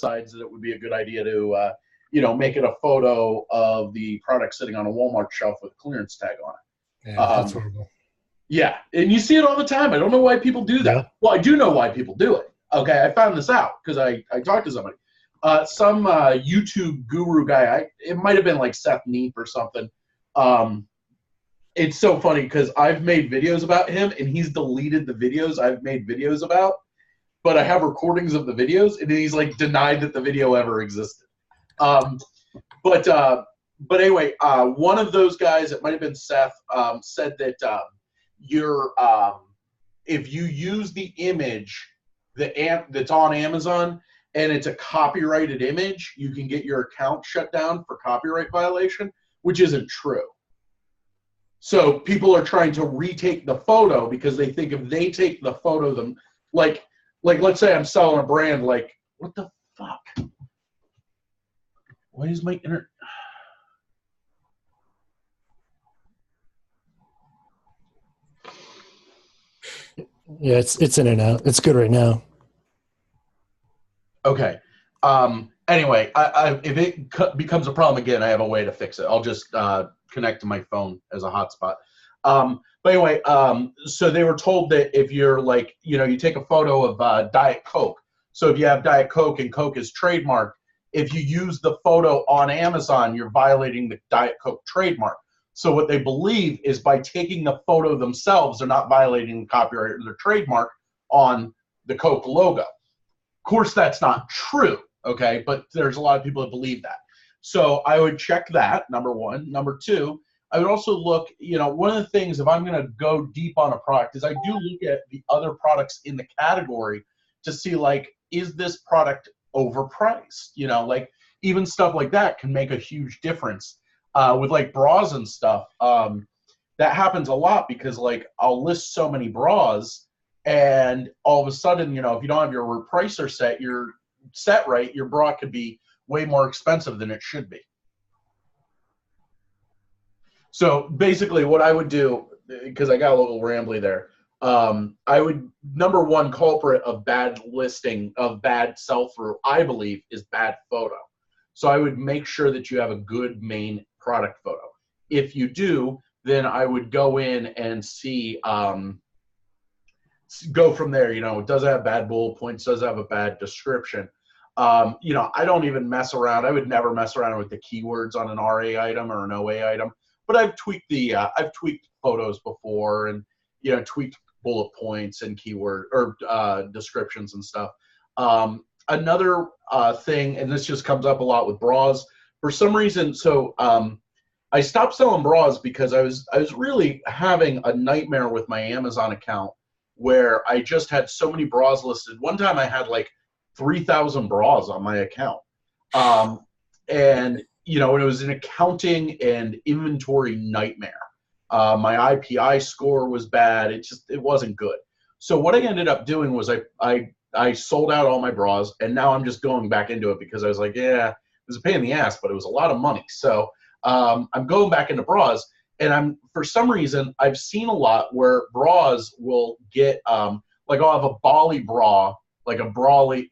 decides that it would be a good idea to, make it a photo of the product sitting on a Walmart shelf with a clearance tag on it. Yeah, that's horrible. Yeah, and you see it all the time. I don't know why people do that. Yeah. Well, I do know why people do it. Okay, I found this out because I talked to somebody. Some YouTube guru guy, it might have been like Seth Neep or something. It's so funny because I've made videos about him, and he's deleted the videos I've made videos about, but I have recordings of the videos, and he's like denied that the video ever existed. But anyway, one of those guys, it might have been Seth, said that if you use the image that's on Amazon and it's a copyrighted image, you can get your account shut down for copyright violation, which isn't true. So people are trying to retake the photo because they think if they take the photo, like let's say I'm selling a brand, like what the fuck? Why is my internet? Yeah, it's in and out. It's good right now. Okay. Anyway, if it becomes a problem again, I have a way to fix it. I'll just connect to my phone as a hotspot. But anyway, so they were told that if you're like, you take a photo of Diet Coke. So if you have Diet Coke and Coke is trademarked, if you use the photo on Amazon, you're violating the Diet Coke trademark. So what they believe is by taking the photo themselves, they're not violating the copyright or their trademark on the Coke logo. Of course, that's not true, okay? But there's a lot of people that believe that. So I would check that, number one. Number two, I would also look, one of the things, if I'm going to go deep on a product, is I do look at the other products in the category to see, like, is this product overpriced? Like, even stuff like that can make a huge difference. With, like, bras and stuff, that happens a lot because, like, I'll list so many bras, and all of a sudden, if you don't have your pricer set right, your bra could be way more expensive than it should be. So basically what I would do, because I got a little rambly there, I would, number one culprit of bad listing, of bad sell-through, I believe, is bad photo. So I would make sure that you have a good main product photo. If you do, then I would go in and see, go from there. Does it have bad bullet points? Does it have a bad description? I don't even mess around. I would never mess around with the keywords on an RA item or an OA item. But I've tweaked photos before, and tweaked bullet points and keyword or descriptions and stuff. Another thing, and this just comes up a lot with bras for some reason. So I stopped selling bras because I was really having a nightmare with my Amazon account where I just had so many bras listed. One time I had like 3,000 bras on my account, and it was an accounting and inventory nightmare. My IPI score was bad. It wasn't good. So what I ended up doing was I sold out all my bras, and now I'm just going back into it because I was like, yeah, it was a pain in the ass, but it was a lot of money. So I'm going back into bras, and for some reason, I've seen a lot where bras will get, like I'll have a Bali bra, like a Bali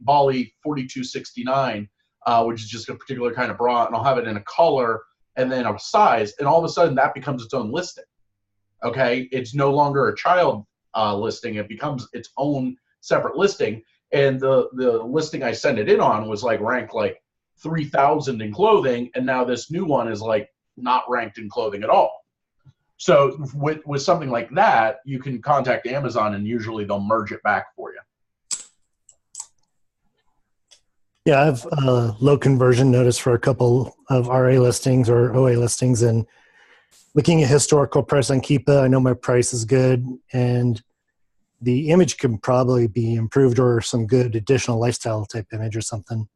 4269, which is just a particular kind of bra, and I'll have it in a color and then a size, and all of a sudden that becomes its own listing. Okay, it's no longer a child listing; it becomes its own separate listing. And the listing I sent it in on was like ranked like 3,000 in clothing, and now this new one is like not ranked in clothing at all. So with something like that, you can contact Amazon, and usually they'll merge it back for you. Yeah, I have a low conversion notice for a couple of RA listings or OA listings, and looking at historical price on Keepa, I know my price is good, and the image can probably be improved or some good additional lifestyle type image or something.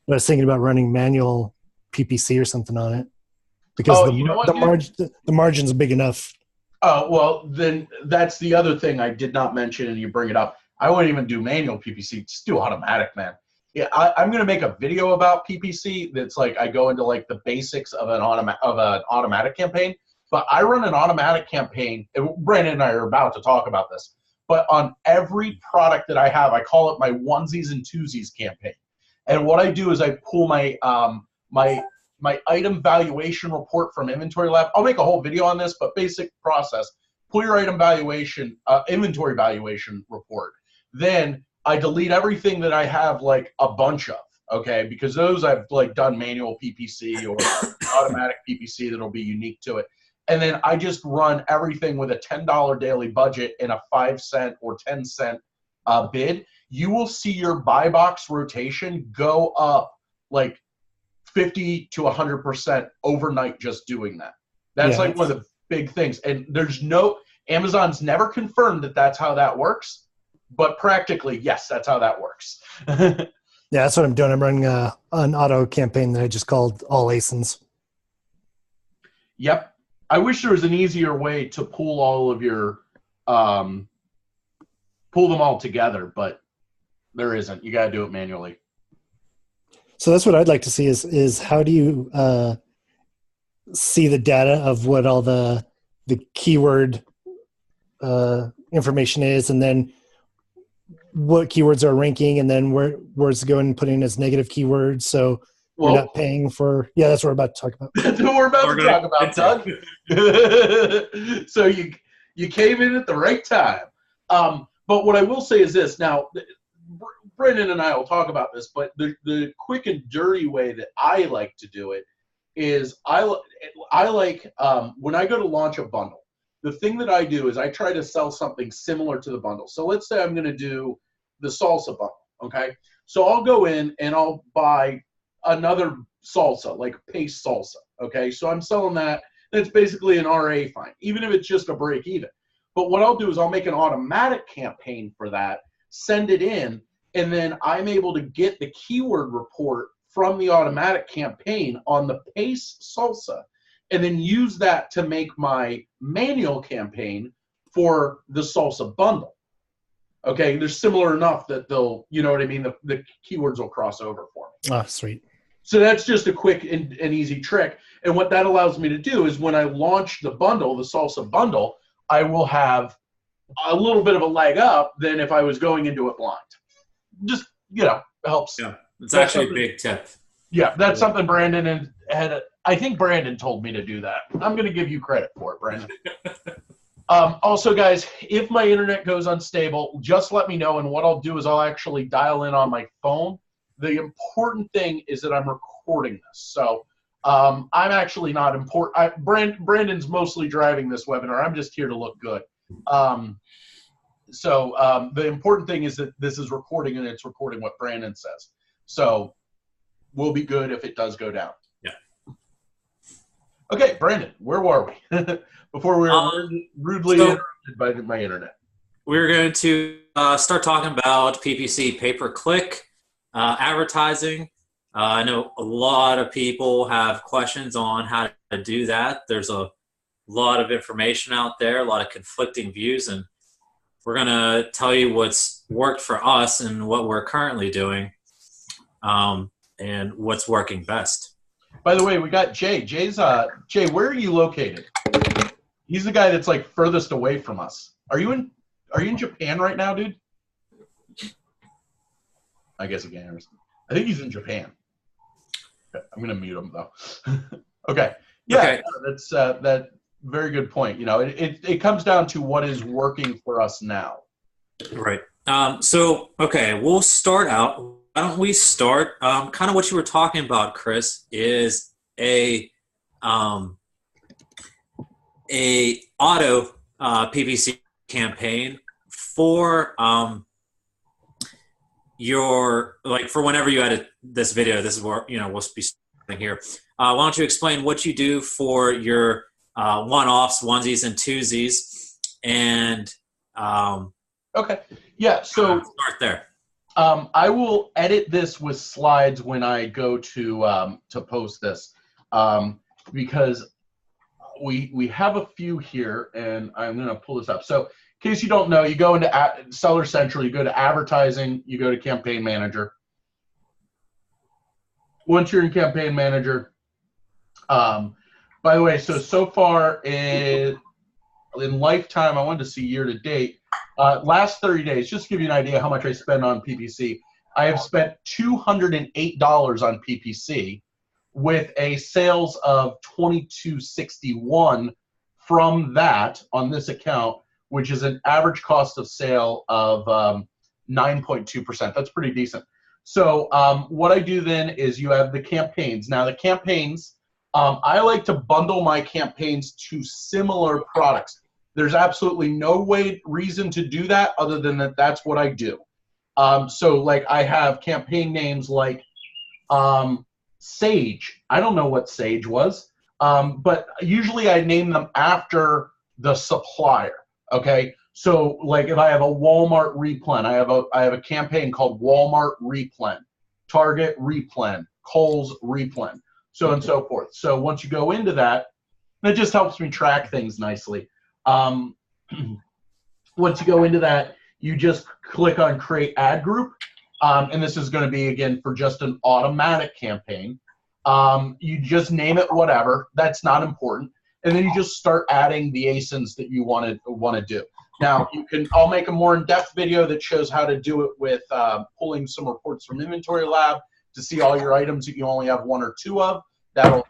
But I was thinking about running manual PPC or something on it because the margin's big enough. Oh, well, then that's the other thing I did not mention, and you bring it up. I wouldn't even do manual PPC. Just do automatic, man. Yeah, I'm going to make a video about PPC that's like I go into like the basics of an automatic campaign. But I run an automatic campaign, and Brandon and I are about to talk about this. But on every product that I have, I call it my onesies and twosies campaign. And what I do is I pull my my item valuation report from Inventory Lab. I'll make a whole video on this, but basic process: pull your item valuation, inventory valuation report. Then I delete everything that I have like a bunch of, okay? Because those I've like done manual PPC or automatic PPC that'll be unique to it. And then I just run everything with a $10 daily budget and a 5-cent or 10-cent bid. You will see your buy box rotation go up like 50 to 100% overnight just doing that. That's like one of the big things. And there's no, Amazon's never confirmed that that's how that works, but practically, yes, that's how that works. Yeah, that's what I'm doing. I'm running an auto campaign that I just called All ASINs. Yep. I wish there was an easier way to pull all of your, pull them all together, but there isn't. You got to do it manually. So that's what I'd like to see is how do you see the data of what all the keyword information is, and then what keywords are ranking, and then where it's going and putting as negative keywords. So you're not paying for. Yeah, that's what we're about to talk about. That's what we're about to talk about, Doug. So you came in at the right time. But what I will say is this. Now, Brendan and I will talk about this, but the quick and dirty way that I like to do it is I like when I go to launch a bundle, the thing that I do is I try to sell something similar to the bundle. So let's say I'm going to do the salsa bundle, okay? So I'll go in and I'll buy another salsa, like paste salsa, okay? So I'm selling that. That's basically an RA fine, even if it's just a break even. But what I'll do is I'll make an automatic campaign for that, send it in, and then I'm able to get the keyword report from the automatic campaign on the paste salsa, and then use that to make my manual campaign for the salsa bundle. Okay, they're similar enough that they'll, you know what I mean? The keywords will cross over for me. Oh, sweet. So that's just a quick and easy trick. And what that allows me to do is when I launch the bundle, the salsa bundle, I will have a little bit of a leg up than if I was going into it blind. Just, helps. Yeah, it's actually a big tip. Yeah, that's something Brandon had. I think Brandon told me to do that. I'm going to give you credit for it, Brandon. Also, guys, if my internet goes unstable, just let me know, and what I'll do is I'll actually dial in on my phone. The important thing is that I'm recording this. So I'm actually not important. Brandon's mostly driving this webinar. I'm just here to look good. So the important thing is that this is recording, and it's recording what Brandon says. So we'll be good if it does go down. Yeah. Okay, Brandon, where were we? Before we were rudely interrupted by my internet. We're going to start talking about PPC, pay-per-click advertising. I know a lot of people have questions on how to do that. There's a lot of information out there, a lot of conflicting views, and we're going to tell you what's worked for us and what we're currently doing, and what's working best. By the way, we got Jay. Jay, where are you located? He's the guy that's like furthest away from us. Are you in Japan right now, dude? I guess again. I think he's in Japan. Okay, I'm gonna mute him though. Okay. Yeah, okay. That's that very good point. It comes down to what is working for us now. Right. So okay, we'll start out. Why don't we start? Kind of what you were talking about, Chris, is a auto PPC campaign for for whenever you edit this video. This is where we'll be starting here. Why don't you explain what you do for your one-offs, onesies, and twosies, and okay, yeah. So start there. I will edit this with slides when I go to post this, because we have a few here, and I'm going to pull this up. So in case you don't know, you go into Seller Central, you go to Advertising, you go to Campaign Manager. Once you're in Campaign Manager, by the way, so far in lifetime, I wanted to see year to date. Last 30 days, just to give you an idea how much I spend on PPC. I have spent $208 on PPC with a sales of 2261 from that on this account, which is an average cost of sale of 9.2%. That's pretty decent. So what I do then is you have the campaigns. Now the campaigns, I like to bundle my campaigns to similar products. There's absolutely no reason to do that other than that's what I do. So like I have campaign names like Sage. I don't know what Sage was, but usually I name them after the supplier. Okay, so like if I have a Walmart replen, I have a campaign called Walmart replen, Target replen, Kohl's replen, so and so forth. So once you go into that, it just helps me track things nicely. Once you go into that, you just click on create ad group, and this is going to be again for just an automatic campaign. You just name it whatever. That's not important. And then you just start adding the ASINs that you want to do. Now I'll make a more in-depth video that shows how to do it with pulling some reports from Inventory Lab to see all your items that you only have one or two of. That'll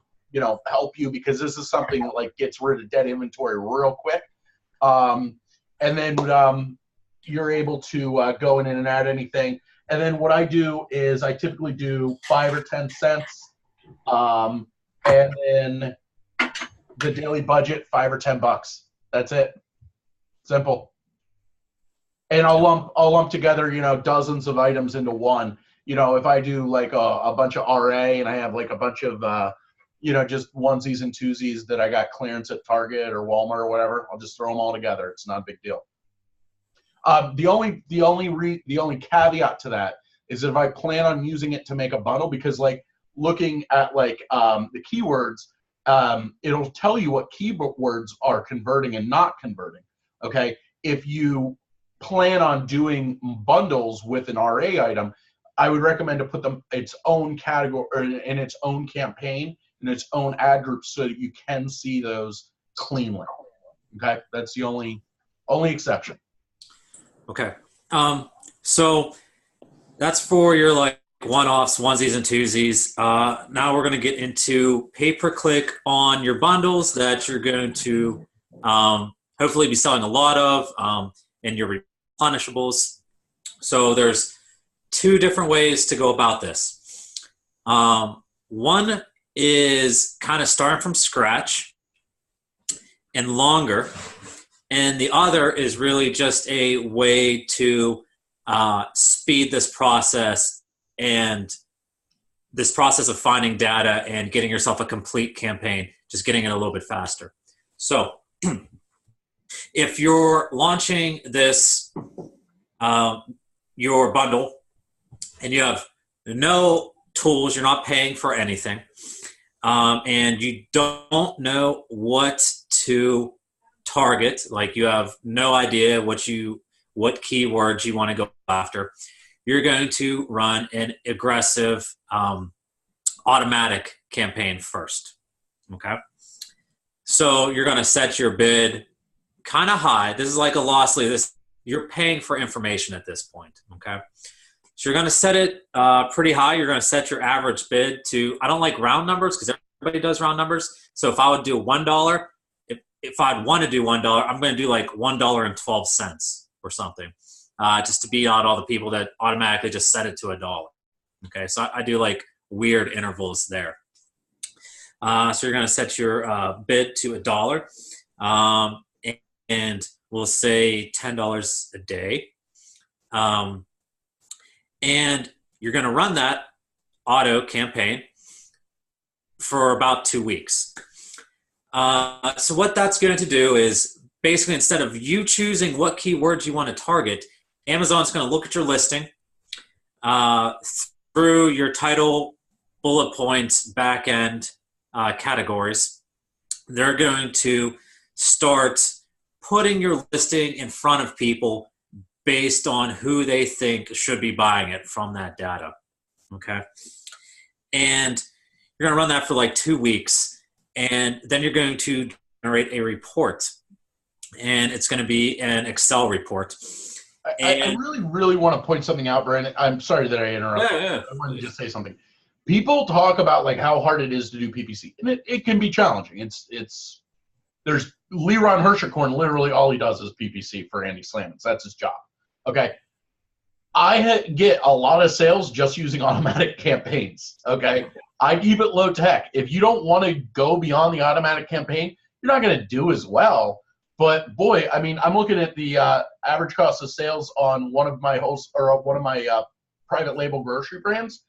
help you, because this is something that like gets rid of dead inventory real quick. And then you're able to go in and add anything. And then what I do is I typically do 5 or 10 cents, and then the daily budget, $5 or $10. That's it. Simple. And I'll lump together, dozens of items into one. If I do like a bunch of RA and I have like a bunch of, just onesies and twosies that I got clearance at Target or Walmart or whatever, I'll just throw them all together. It's not a big deal. The only caveat to that is if I plan on using it to make a bundle, because like looking at like the keywords, it'll tell you what keywords are converting and not converting. Okay, if you plan on doing bundles with an RA item, I would recommend to put them its own category or in its own campaign, in its own ad group, so that you can see those cleanly. Okay, that's the only exception. Okay, so that's for your like one-offs, onesies and twosies. Now we're going to get into pay-per-click on your bundles that you're going to hopefully be selling a lot of, and your replenishables. So there's two different ways to go about this. One is kind of starting from scratch and longer, and the other is really just a way to speed this process and this process of finding data and getting yourself a complete campaign, just getting it a little bit faster. So if you're launching this, your bundle, and you have no tools, you're not paying for anything, and you don't know what to target, like you have no idea what keywords you want to go after, you're going to run an aggressive automatic campaign first. Okay, so you're going to set your bid kind of high. This is like a loss leader. You're paying for information at this point. Okay, so you're going to set it pretty high. You're going to set your average bid to, I don't like round numbers because everybody does round numbers. So if I would do $1, if I'd want to do $1, I'm going to do like $1.12 or something, just to beat out all the people that automatically just set it to $1. Okay, so I do like weird intervals there. So you're going to set your bid to $1, and we'll say $10 a day. And you're going to run that auto campaign for about 2 weeks. So what that's going to do is basically, instead of you choosing what keywords you want to target, Amazon's going to look at your listing through your title, bullet points, back-end categories. They're going to start putting your listing in front of people based on who they think should be buying it from that data. Okay, and you're going to run that for like 2 weeks, and then you're going to generate a report, and it's going to be an Excel report. I really, really want to point something out, Brandon. I'm sorry that I interrupted. Yeah, I wanted to just say something. People talk about like how hard it is to do PPC, and it can be challenging. There's Leron Hershikorn, literally all he does is PPC for Andy Slamans. That's his job. Okay. Get a lot of sales just using automatic campaigns. Okay. I keep it low tech. If you don't want to go beyond the automatic campaign, you're not going to do as well. But boy, I mean, I'm looking at the average cost of sales on one of my private label grocery brands,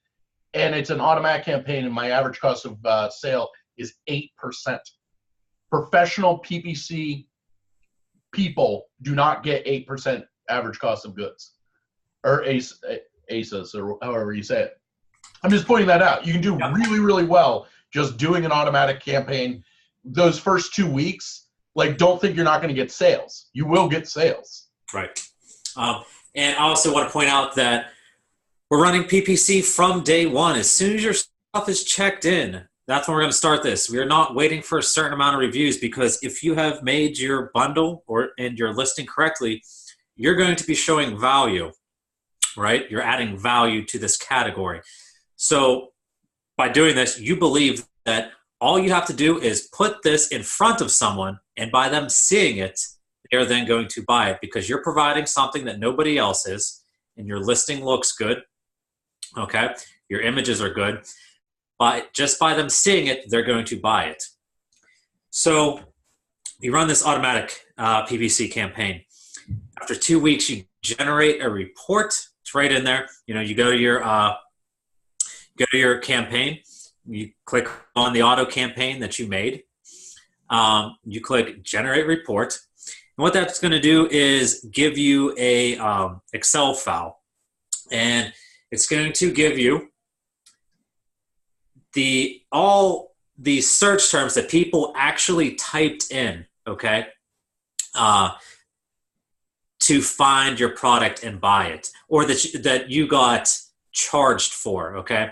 and it's an automatic campaign, and my average cost of sale is 8%. Professional PPC people do not get 8% average cost of goods, or ASAs, or however you say it. I'm just pointing that out. You can do really, really well just doing an automatic campaign. Those first 2 weeks, like, don't think you're not going to get sales. You will get sales. Right. And I also want to point out that we're running PPC from day one. As soon as your stuff is checked in, that's when we're going to start this. We are not waiting for a certain amount of reviews, because if you have made your bundle and your listing correctly, you're going to be showing value, right? You're adding value to this category. So by doing this, you believe that all you have to do is put this in front of someone, and by them seeing it, they're then going to buy it, because you're providing something that nobody else is, and your listing looks good, okay? Your images are good. But just by them seeing it, they're going to buy it. So you run this automatic PPC campaign. After 2 weeks, you generate a report. It's right in there. You know, you go to your campaign. You click on the auto campaign that you made. You click generate report. And what that's going to do is give you a Excel file. And it's going to give you all the search terms that people actually typed in, okay, to find your product and buy it, or that you got charged for, okay?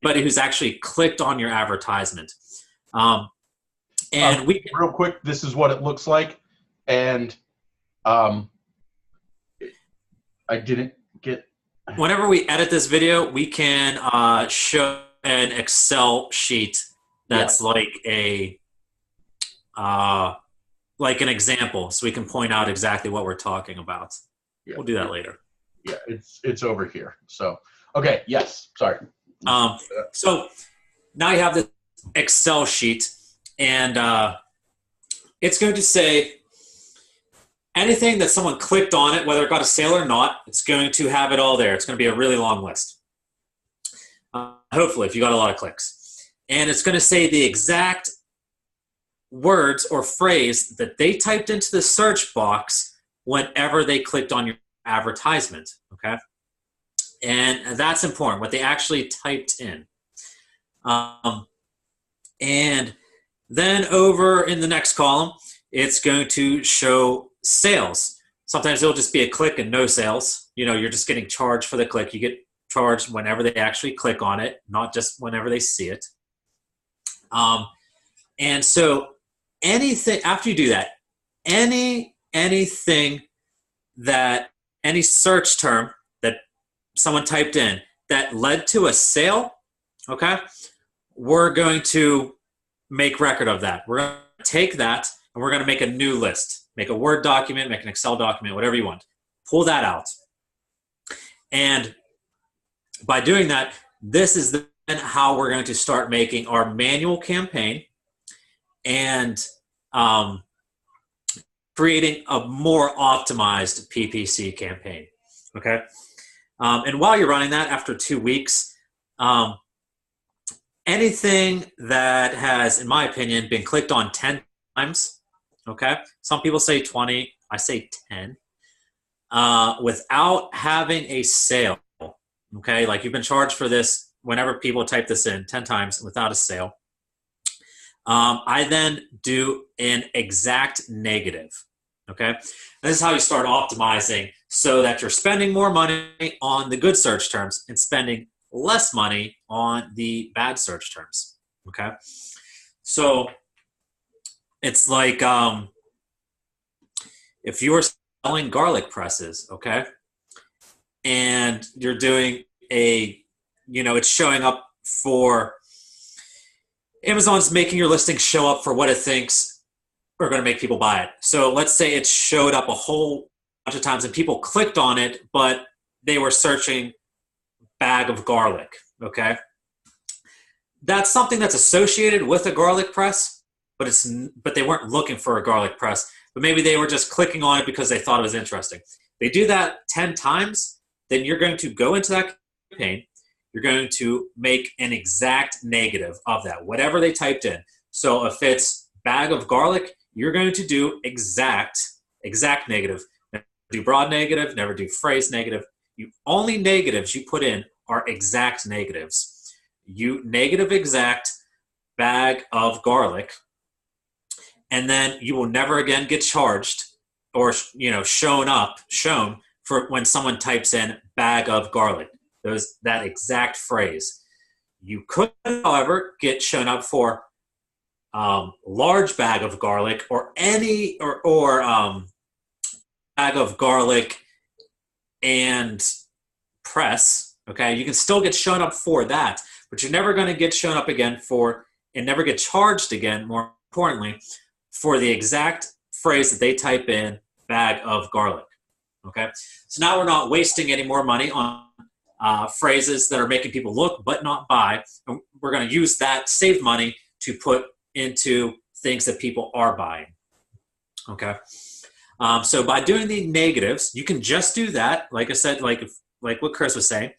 But who's actually clicked on your advertisement. And real quick, this is what it looks like, and I didn't get. Whenever we edit this video, we can show an Excel sheet that's like an example, so we can point out exactly what we're talking about. Yeah. We'll do that later. Yeah, it's over here. So okay, yes, sorry. So now you have the Excel sheet, and it's going to say anything that someone clicked on it, whether it got a sale or not. It's going to have it all there. It's going to be a really long list. Hopefully, if you got a lot of clicks. And it's going to say the exact words or phrase that they typed into the search box whenever they clicked on your advertisement, okay? And that's important, what they actually typed in. And then over in the next column, it's going to show sales. Sometimes it'll just be a click and no sales. You know, you're just getting charged for the click. You get charged whenever they actually click on it, not just whenever they see it. And so anything, after you do that, anything that, any search term that someone typed in that led to a sale, okay, we're going to make record of that. We're going to take that and we're going to make a new list. Make a Word document, make an Excel document, whatever you want. Pull that out. And by doing that, this is then how we're going to start making our manual campaign and creating a more optimized PPC campaign, okay? And while you're running that, after 2 weeks, anything that has, in my opinion, been clicked on 10 times, okay? Some people say 20, I say 10, without having a sale. Okay, like you've been charged for this whenever people type this in 10 times without a sale. I then do an exact negative. Okay, this is how you start optimizing so that you're spending more money on the good search terms and spending less money on the bad search terms. Okay, so it's like if you were selling garlic presses, okay? And you're doing it's showing up for, Amazon's making your listing show up for what it thinks are going to make people buy it. So let's say it showed up a whole bunch of times and people clicked on it, but they were searching bag of garlic, okay? That's something that's associated with a garlic press, but they weren't looking for a garlic press, but maybe they were just clicking on it because they thought it was interesting. They do that 10 times, then you're going to go into that campaign, you're going to make an exact negative of that, whatever they typed in. So if it's bag of garlic, you're going to do exact negative. Never do broad negative, never do phrase negative. Only negatives you put in are exact negatives. You negative exact bag of garlic, and then you will never again get charged or shown for when someone types in bag of garlic. That exact phrase. You could, however, get shown up for large bag of garlic or any bag of garlic and press. Okay, you can still get shown up for that, but you're never going to get shown up again for and never get charged again. More importantly, for the exact phrase that they type in, bag of garlic. Okay, so now we're not wasting any more money on phrases that are making people look but not buy. And we're going to use that saved money to put into things that people are buying. Okay, so by doing the negatives, you can just do that. Like I said, like what Chris was saying,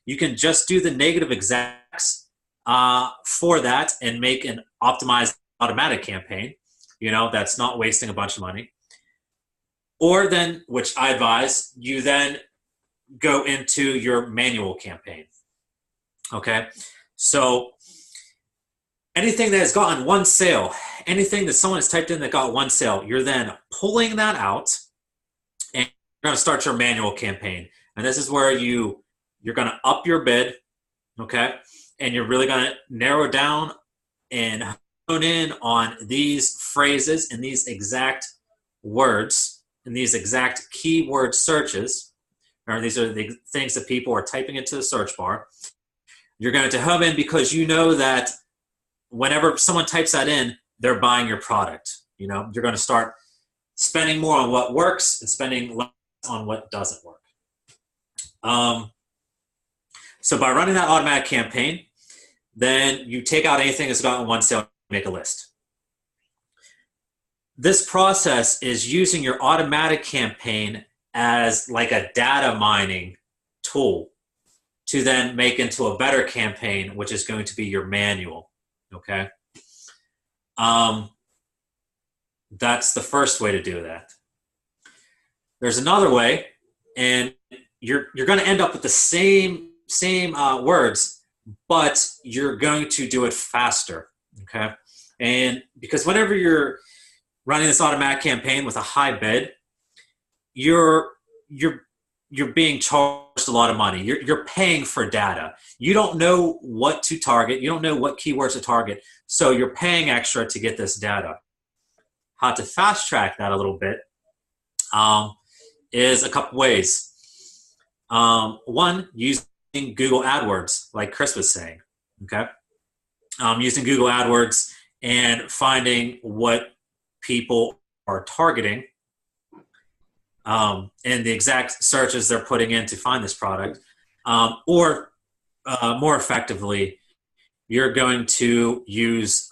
you can just do the negative exacts for that and make an optimized automatic campaign. That's not wasting a bunch of money. Or then, which I advise, you then go into your manual campaign. Okay, so anything that has gotten one sale, anything that someone has typed in that got one sale, you're then pulling that out and you're going to start your manual campaign. And this is where you're going to up your bid, okay? And you're really going to narrow down and hone in on these phrases and these exact words and these exact keyword searches. Or these are the things that people are typing into the search bar. You're going to home in because you know that whenever someone types that in, they're buying your product. You're going to start spending more on what works and spending less on what doesn't work. So by running that automatic campaign, then you take out anything that's gotten one sale and make a list. This process is using your automatic campaign as like a data mining tool to then make into a better campaign, which is going to be your manual. Okay. That's the first way to do that. There's another way, and you're going to end up with the same words, but you're going to do it faster. Okay. And because whenever you're running this automatic campaign with a high bid, you're being charged a lot of money. You're paying for data. You don't know what to target. You don't know what keywords to target. So you're paying extra to get this data. How to fast track that a little bit is a couple ways. One, using Google AdWords, like Chris was saying. Okay, using Google AdWords and finding what people are targeting. And the exact searches they're putting in to find this product, or more effectively, you're going to use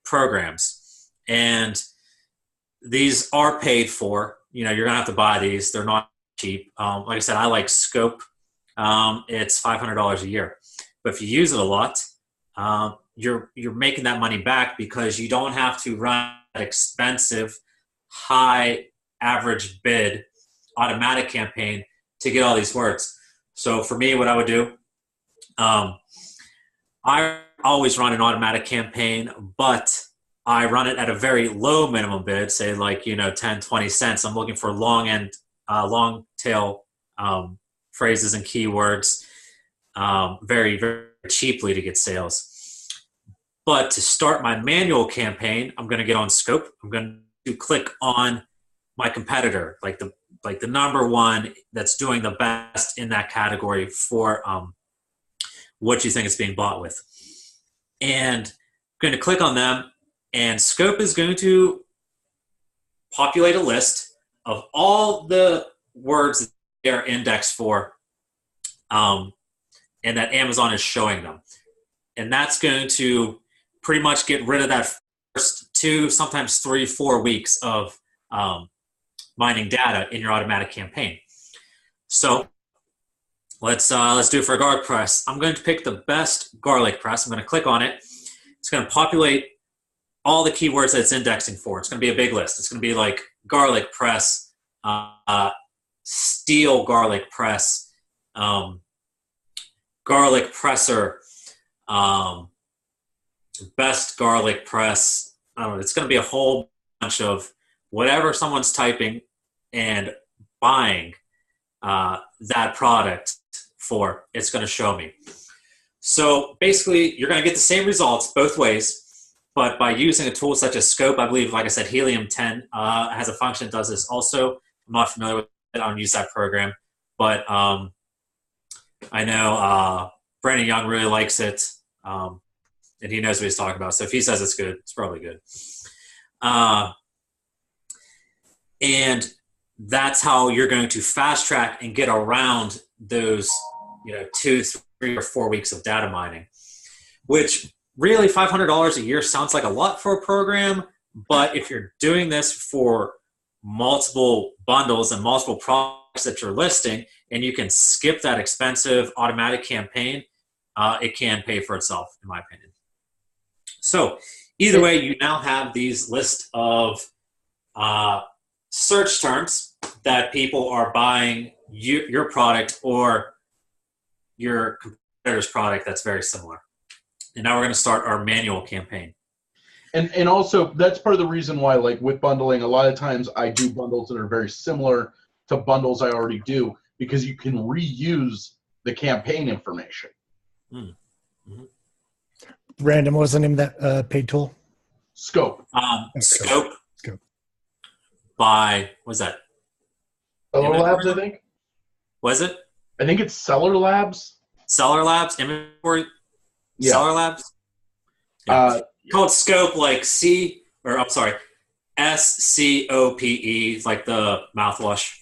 programs, and these are paid for. You're going to have to buy these; they're not cheap. Like I said, I like Scope. It's $500 a year, but if you use it a lot, you're making that money back because you don't have to run that expensive, high average bid automatic campaign to get all these words. So for me, what I would do, I always run an automatic campaign, but I run it at a very low minimum bid, say like 10, 20 cents. I'm looking for long tail phrases and keywords very, very cheaply to get sales. But to start my manual campaign, I'm going to get on Scope. I'm going to click on my competitor, like the number one that's doing the best in that category for what you think it's being bought with. And I'm going to click on them, and Scope is going to populate a list of all the words they're indexed for, and that Amazon is showing them. And that's going to pretty much get rid of that first 2, sometimes 3, 4 weeks of mining data in your automatic campaign. So let's do it for garlic press. I'm going to pick the best garlic press. I'm going to click on it. It's going to populate all the keywords that it's indexing for. It's going to be a big list. It's going to be like garlic press, steel garlic press, garlic presser, best garlic press. I don't know. It's going to be a whole bunch of whatever someone's typing and buying that product for. It's going to show me. So basically, you're going to get the same results both ways. But by using a tool such as Scope, I believe, like I said, Helium 10 has a function that does this also. I'm not familiar with it. I don't use that program. But I know Brandon Young really likes it, and he knows what he's talking about. So if he says it's good, it's probably good. And that's how you're going to fast track and get around those 2, 3, or 4 weeks of data mining, which really $500 a year sounds like a lot for a program, but if you're doing this for multiple bundles and multiple products that you're listing, and you can skip that expensive automatic campaign, it can pay for itself, in my opinion. So either way, you now have these list of search terms that people are buying your product or your competitor's product that's very similar. And now we're going to start our manual campaign. And also, that's part of the reason why, like with bundling, a lot of times I do bundles that are very similar to bundles I already do, because you can reuse the campaign information. Mm-hmm. Random, what was the name of that paid tool? Scope. Scope. Scope. By, what's that? Seller Labs, I think. Was it? I think it's Seller Labs. Seller Labs? Inventory? Yeah. Seller Labs? Yeah. Called Scope, like SCOPE, like the mouthwash.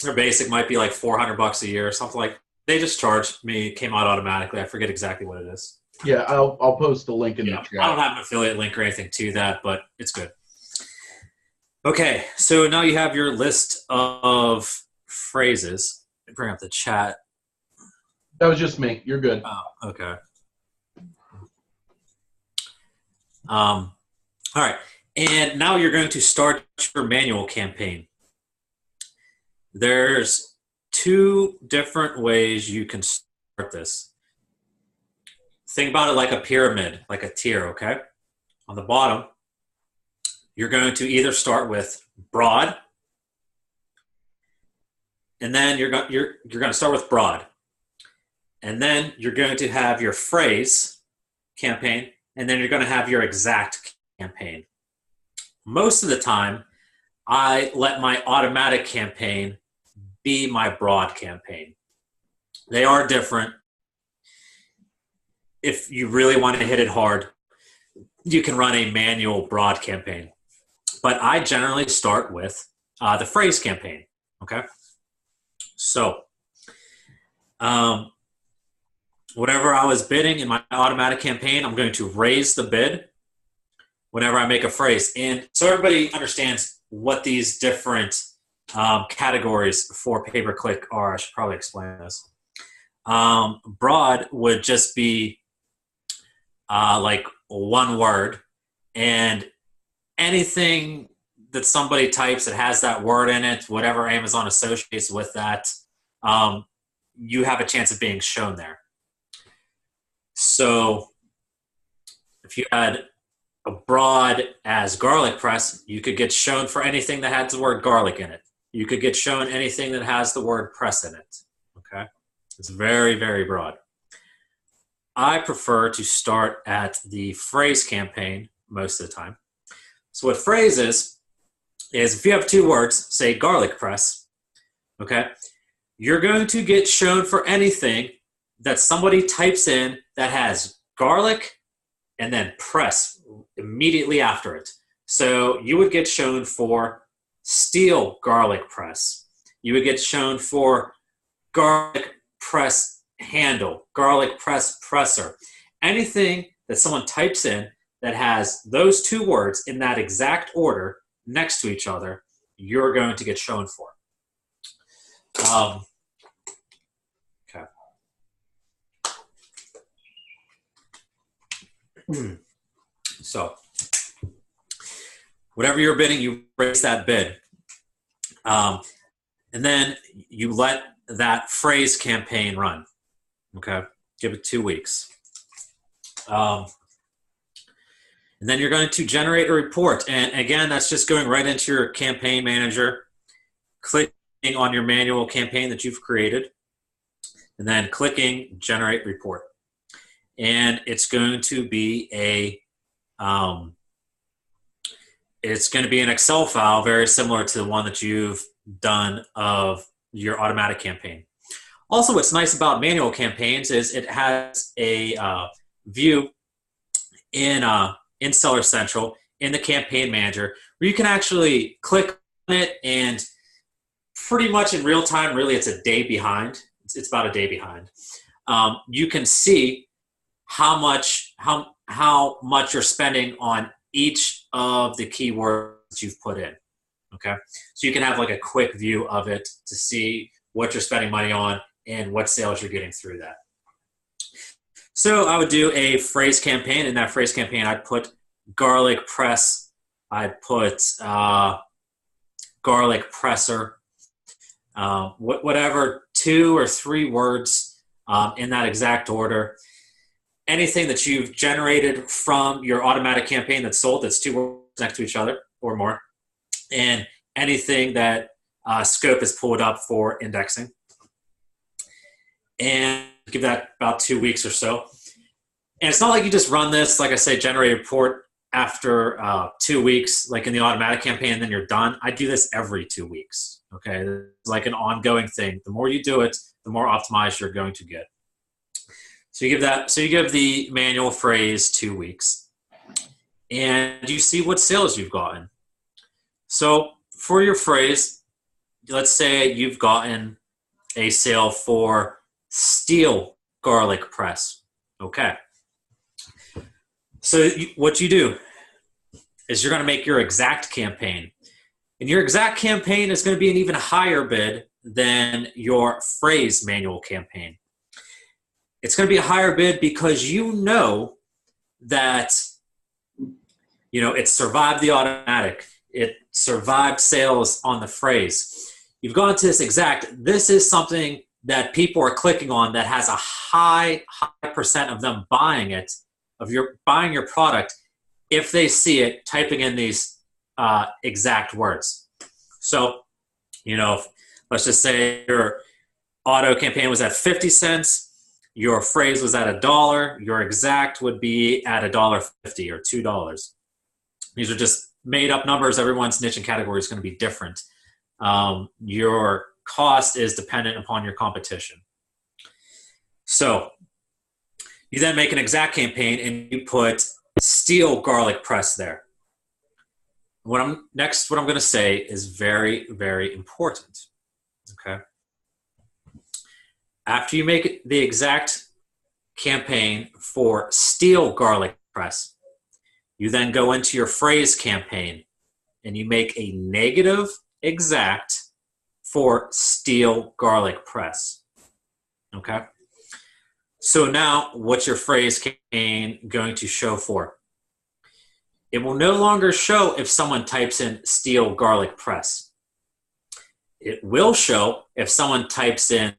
Their basic might be like $400 a year or something like. They just charged me, came out automatically. I forget exactly what it is. Yeah, I'll post the link in the chat. I don't have an affiliate link or anything to that, but it's good. Okay, so now you have your list of phrases. Bring up the chat. That was just me. You're good. Oh, okay. All right, and now you're going to start your manual campaign. There's 2 different ways you can start this. Think about it like a pyramid, like a tier, okay? On the bottom, you're going to either start with broad, and then you're going to start with broad. And then you're going to have your phrase campaign, and then you're going to have your exact campaign. Most of the time, I let my automatic campaign be my broad campaign. They are different. If you really want to hit it hard, you can run a manual broad campaign. But I generally start with the phrase campaign, okay? So, whatever I was bidding in my automatic campaign, I'm going to raise the bid whenever I make a phrase. And so everybody understands what these different categories for pay-per-click are. I should probably explain this. Broad would just be like one word, and anything that somebody types that has that word in it, whatever Amazon associates with that, you have a chance of being shown there. So if you had a broad as garlic press, you could get shown for anything that has the word garlic in it. You could get shown anything that has the word press in it. Okay? It's very, very broad. I prefer to start at the phrase campaign most of the time. So what phrase is if you have 2 words, say garlic press, okay, you're going to get shown for anything that somebody types in that has garlic and then press immediately after it. So you would get shown for steel garlic press. You would get shown for garlic press handle, garlic press presser. Anything that someone types in that has those 2 words in that exact order next to each other, you're going to get shown for. Okay. So, whatever you're bidding, you raise that bid. And then you let that phrase campaign run. Okay. Give it 2 weeks. And then you're going to generate a report. And again, that's just going right into your campaign manager, clicking on your manual campaign that you've created, and then clicking generate report. And it's going to be an Excel file very similar to the one that you've done of your automatic campaign. Also, what's nice about manual campaigns is it has a view in Seller Central in the campaign manager where you can actually click on it, and pretty much in real time, really it's a day behind. It's about a day behind. You can see how much you're spending on each of the keywords you've put in. Okay, so you can have like a quick view of it to see what you're spending money on and what sales you're getting through that. So I would do a phrase campaign. In that phrase campaign, I'd put garlic press. I'd put garlic presser. Whatever 2 or 3 words in that exact order. Anything that you've generated from your automatic campaign that's sold, that's 2 words next to each other or more. And anything that Scope has pulled up for indexing. And give that about 2 weeks or so. And it's not like you just run this, like I say, generate a report after 2 weeks, like in the automatic campaign, and then you're done. I do this every 2 weeks. Okay, it's like an ongoing thing. The more you do it, the more optimized you're going to get. So you give the manual phrase 2 weeks, and you see what sales you've gotten. So for your phrase, let's say you've gotten a sale for steel garlic press. Okay. So what you do is you're going to make your exact campaign. And your exact campaign is going to be an even higher bid than your phrase manual campaign. It's going to be a higher bid because you know that it survived the automatic. It survived sales on the phrase. You've gone to this exact. This is something that people are clicking on that has a high percent of them buying it, buying your product if they see it typing in these exact words. So, let's just say your auto campaign was at 50 cents. Your phrase was at $1. Your exact would be at $1.50 or $2. These are just made up numbers. Everyone's niche and category is going to be different. Your cost is dependent upon your competition. So you then make an exact campaign and you put steel garlic press there. What I'm going to say is very, very important. Okay. After you make the exact campaign for steel garlic press, you then go into your phrase campaign and you make a negative exact for steel garlic press. Okay. So now what's your phrase campaign going to show for? It will no longer show if someone types in steel garlic press. It will show if someone types in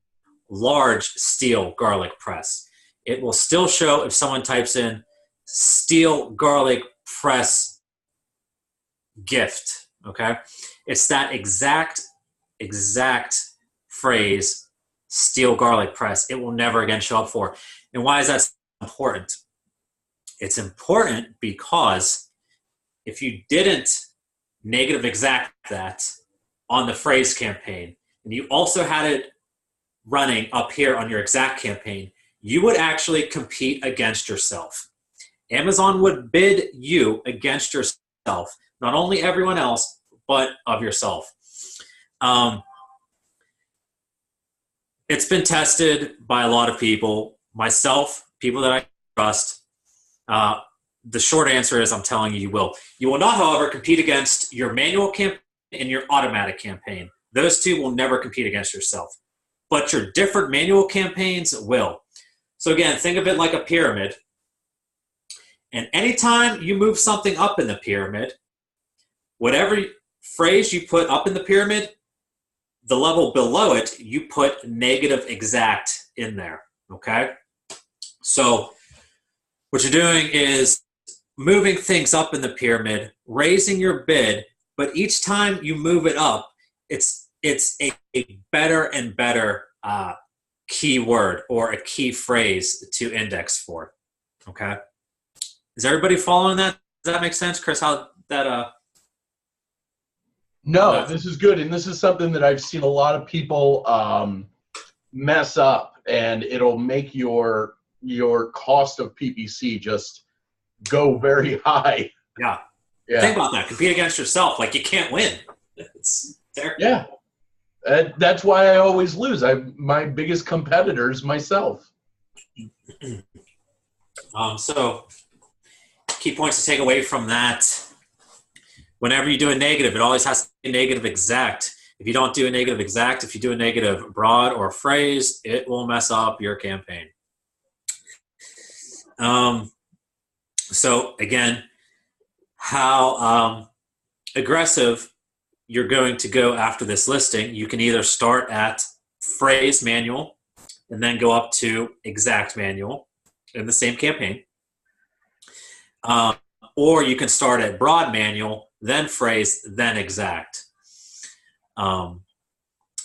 large steel garlic press. It will still show if someone types in steel garlic press gift. Okay. It's that exact phrase, steel garlic press. It will never again show up for. And why is that important? It's important because if you didn't negative exact that on the phrase campaign, and you also had it running up here on your exact campaign, you would actually compete against yourself. Amazon would bid you against yourself, not only everyone else, but of yourself. It's been tested by a lot of people, myself, people that I trust. The short answer is I'm telling you, you will. You will not, however, compete against your manual campaign and your automatic campaign. Those two will never compete against yourself. But your different manual campaigns will. So again, think of it like a pyramid. And anytime you move something up in the pyramid, whatever phrase you put up in the pyramid, the level below it, you put negative exact in there, okay? So what you're doing is moving things up in the pyramid, raising your bid, but each time you move it up, it's a better and better keyword or a key phrase to index for, okay? Is everybody following that? Does that make sense, Chris? How that No, this is good, and this is something that I've seen a lot of people mess up, and it'll make your cost of PPC just go very high. Yeah. Think about that. Compete against yourself. Like, you can't win. It's there. Yeah. That's why I always lose. My biggest competitor is myself. So key points to take away from that. Whenever you do a negative, it always has to be a negative exact. If you don't do a negative exact, if you do a negative broad or phrase, it will mess up your campaign. So again, how aggressive you're going to go after this listing. You can either start at phrase manual and then go up to exact manual in the same campaign. Or you can start at broad manual, then phrase, then exact. I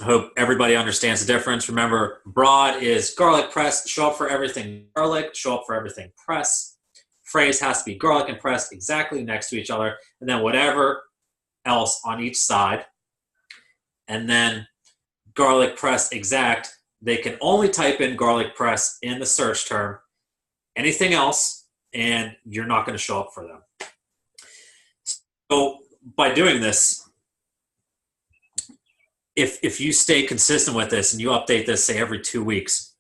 hope everybody understands the difference. Remember, broad is garlic press, show up for everything garlic, show up for everything press. Phrase has to be garlic and press exactly next to each other, and then whatever else on each side. And then garlic press exact, they can only type in garlic press in the search term. Anything else, and you're not going to show up for them. So by doing this, if you stay consistent with this and you update this, say, every 2 weeks,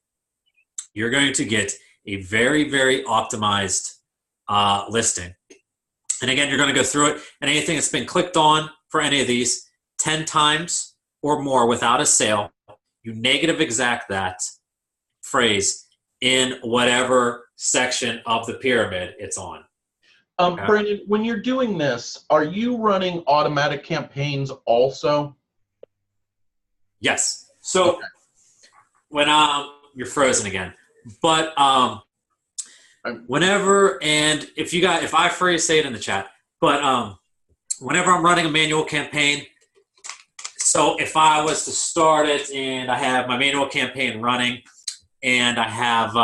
you're going to get a very, very optimized listing. And again, you're going to go through it, and anything that's been clicked on for any of these 10 times or more without a sale, you negative exact that phrase in whatever section of the pyramid it's on. Okay. Brandon, when you're doing this, are you running automatic campaigns also? Yes. So okay. When you're frozen again, but whenever, and if I phrase, say it in the chat, but whenever I'm running a manual campaign, so if I was to start it and I have my manual campaign running and I have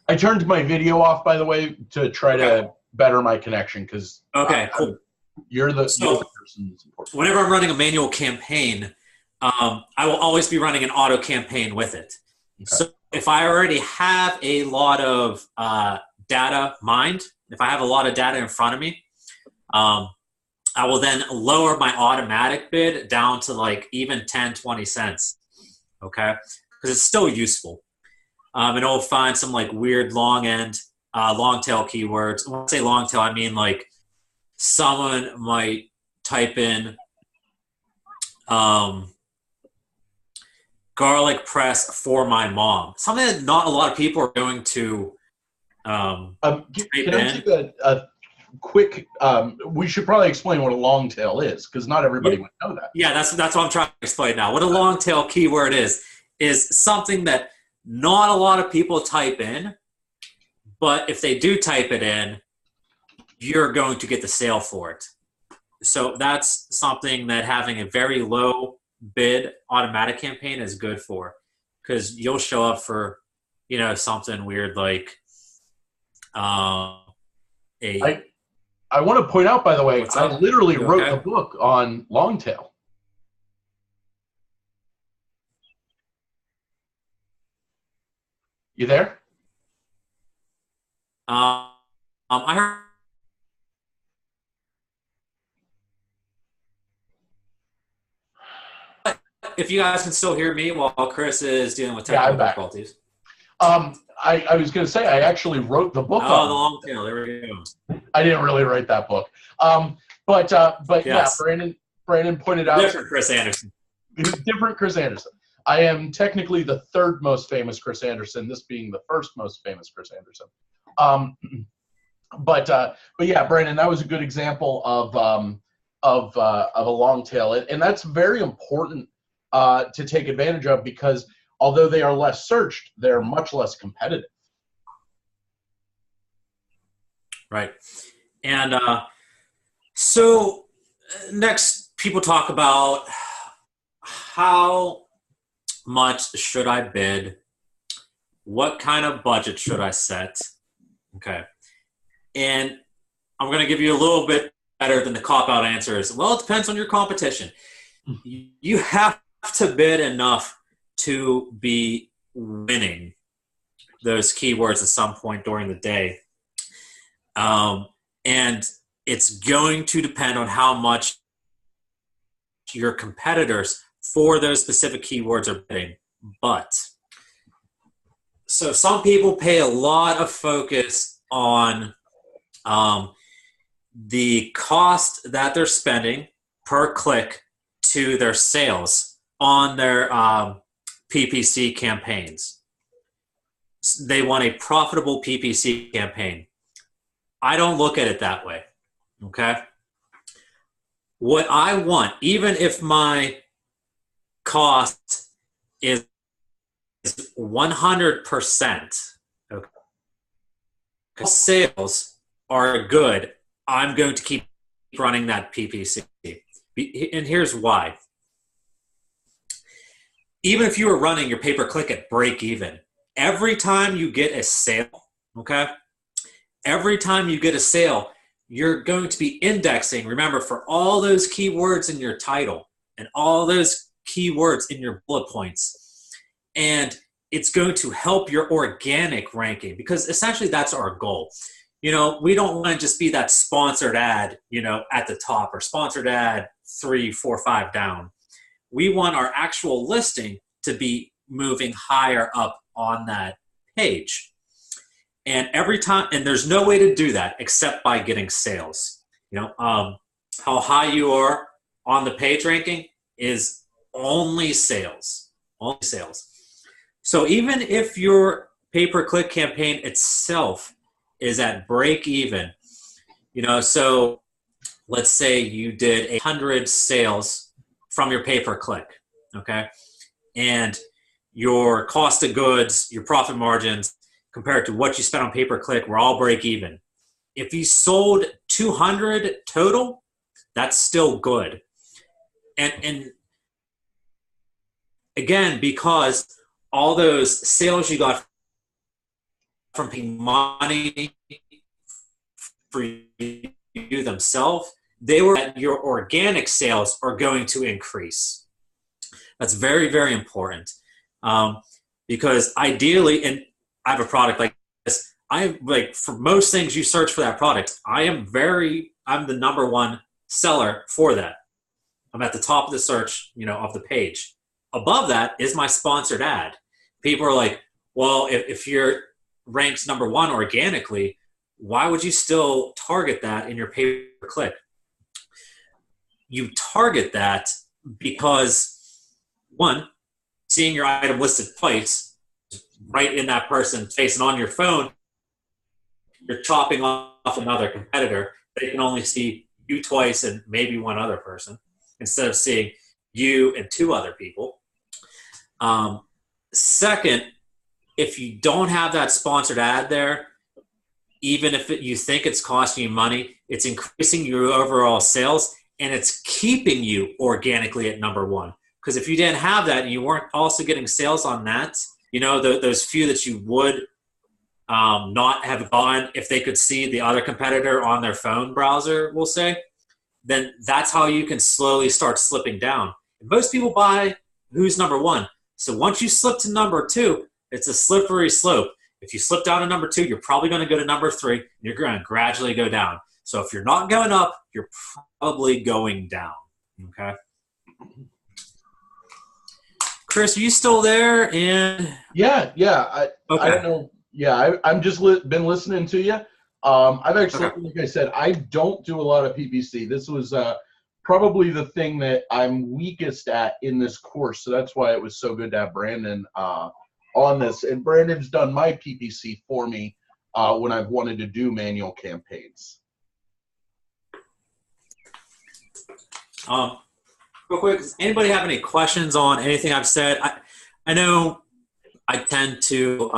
I turned my video off, by the way, to try to better my connection, because cool. You're the person that's important. Whenever I'm running a manual campaign, I will always be running an auto campaign with it. Okay. So if I already have a lot of data mined, if I have a lot of data in front of me, I will then lower my automatic bid down to like even 10, 20 cents, okay? Because it's still useful. And it'll find some like weird long tail keywords. When I say long tail, I mean like someone might type in garlic press for my mom. Something that not a lot of people are going to can I take a quick, we should probably explain what a long tail is, because not everybody would know that. Yeah, that's what I'm trying to explain now. What a long tail keyword is something that not a lot of people type in, but if they do type it in, you're going to get the sale for it. So that's something that having a very low bid automatic campaign is good for, because you'll show up for something weird like a. I want to point out, by the way, What's I up? literally You wrote okay? the book on long tail. You there? I heard. If you guys can still hear me while Chris is dealing with Yeah, I'm technical back. difficulties. I was going to say I actually wrote the book Oh, on. the long tail. There we go. I didn't really write that book. But Yes. yeah, Brandon pointed out Different Chris Anderson. different Chris Anderson. I am technically the third most famous Chris Anderson, this being the first most famous Chris Anderson. But yeah, Brandon, that was a good example of a long tail, and that's very important to take advantage of, because although they are less searched, they're much less competitive. Right. And so next, people talk about how much should I bid? What kind of budget should I set? Okay. And I'm going to give you a little bit better than the cop-out answer is, well, it depends on your competition. You have to bid enough to be winning those keywords at some point during the day. And it's going to depend on how much your competitors for those specific keywords are bidding. But so some people pay a lot of focus on the cost that they're spending per click to their sales on their PPC campaigns. They want a profitable PPC campaign. I don't look at it that way, okay? What I want, even if my cost is 100%, okay, sales are good, I'm going to keep running that PPC. And here's why. Even if you were running your pay-per-click at break even, every time you get a sale, okay, every time you get a sale, you're going to be indexing, remember, for all those keywords in your title and all those keywords in your bullet points. And it's going to help your organic ranking, because essentially that's our goal. We don't want to just be that sponsored ad, at the top, or sponsored ad 3, 4, 5 down. We want our actual listing to be moving higher up on that page. And every time, and there's no way to do that except by getting sales. How high you are on the page ranking is only sales, only sales. So even if your pay-per-click campaign itself is at break even, so let's say you did 100 sales from your pay-per-click, okay? And your cost of goods, your profit margins, compared to what you spent on pay-per-click, were all break even. If you sold 200 total, that's still good. And again, because all those sales you got from paying money for you themselves, they were at your organic sales are going to increase. That's very, very important. Because ideally, and I have a product like this, for most things you search for that product, I'm the number one seller for that. I'm at the top of the search, of the page. Above that is my sponsored ad. People are like, well, if you're ranked number one organically, why would you still target that in your pay-per-click? You target that because, one, seeing your item listed twice, right in that person's face, and on your phone, you're chopping off another competitor. They can only see you twice and maybe one other person, instead of seeing you and 2 other people. Second, if you don't have that sponsored ad there, even if you think it's costing you money, it's increasing your overall sales, and it's keeping you organically at number one. Because if you didn't have that and you weren't also getting sales on that, those few that you would not have gone if they could see the other competitor on their phone browser, we'll say, then that's how you can slowly start slipping down. And most people buy who's number one. So once you slip to number two, it's a slippery slope. If you slip down to number two, you're probably going to go to number three, and you're going to gradually go down. So if you're not going up, you're probably going down. Okay. Chris, are you still there? And yeah. Okay. I don't know. Yeah, I'm just been listening to you. I've actually, like I said, I don't do a lot of PPC. This was probably the thing that I'm weakest at in this course. So that's why it was so good to have Brandon on this. And Brandon's done my PPC for me when I've wanted to do manual campaigns. Real quick, does anybody have any questions on anything I've said? I know I tend to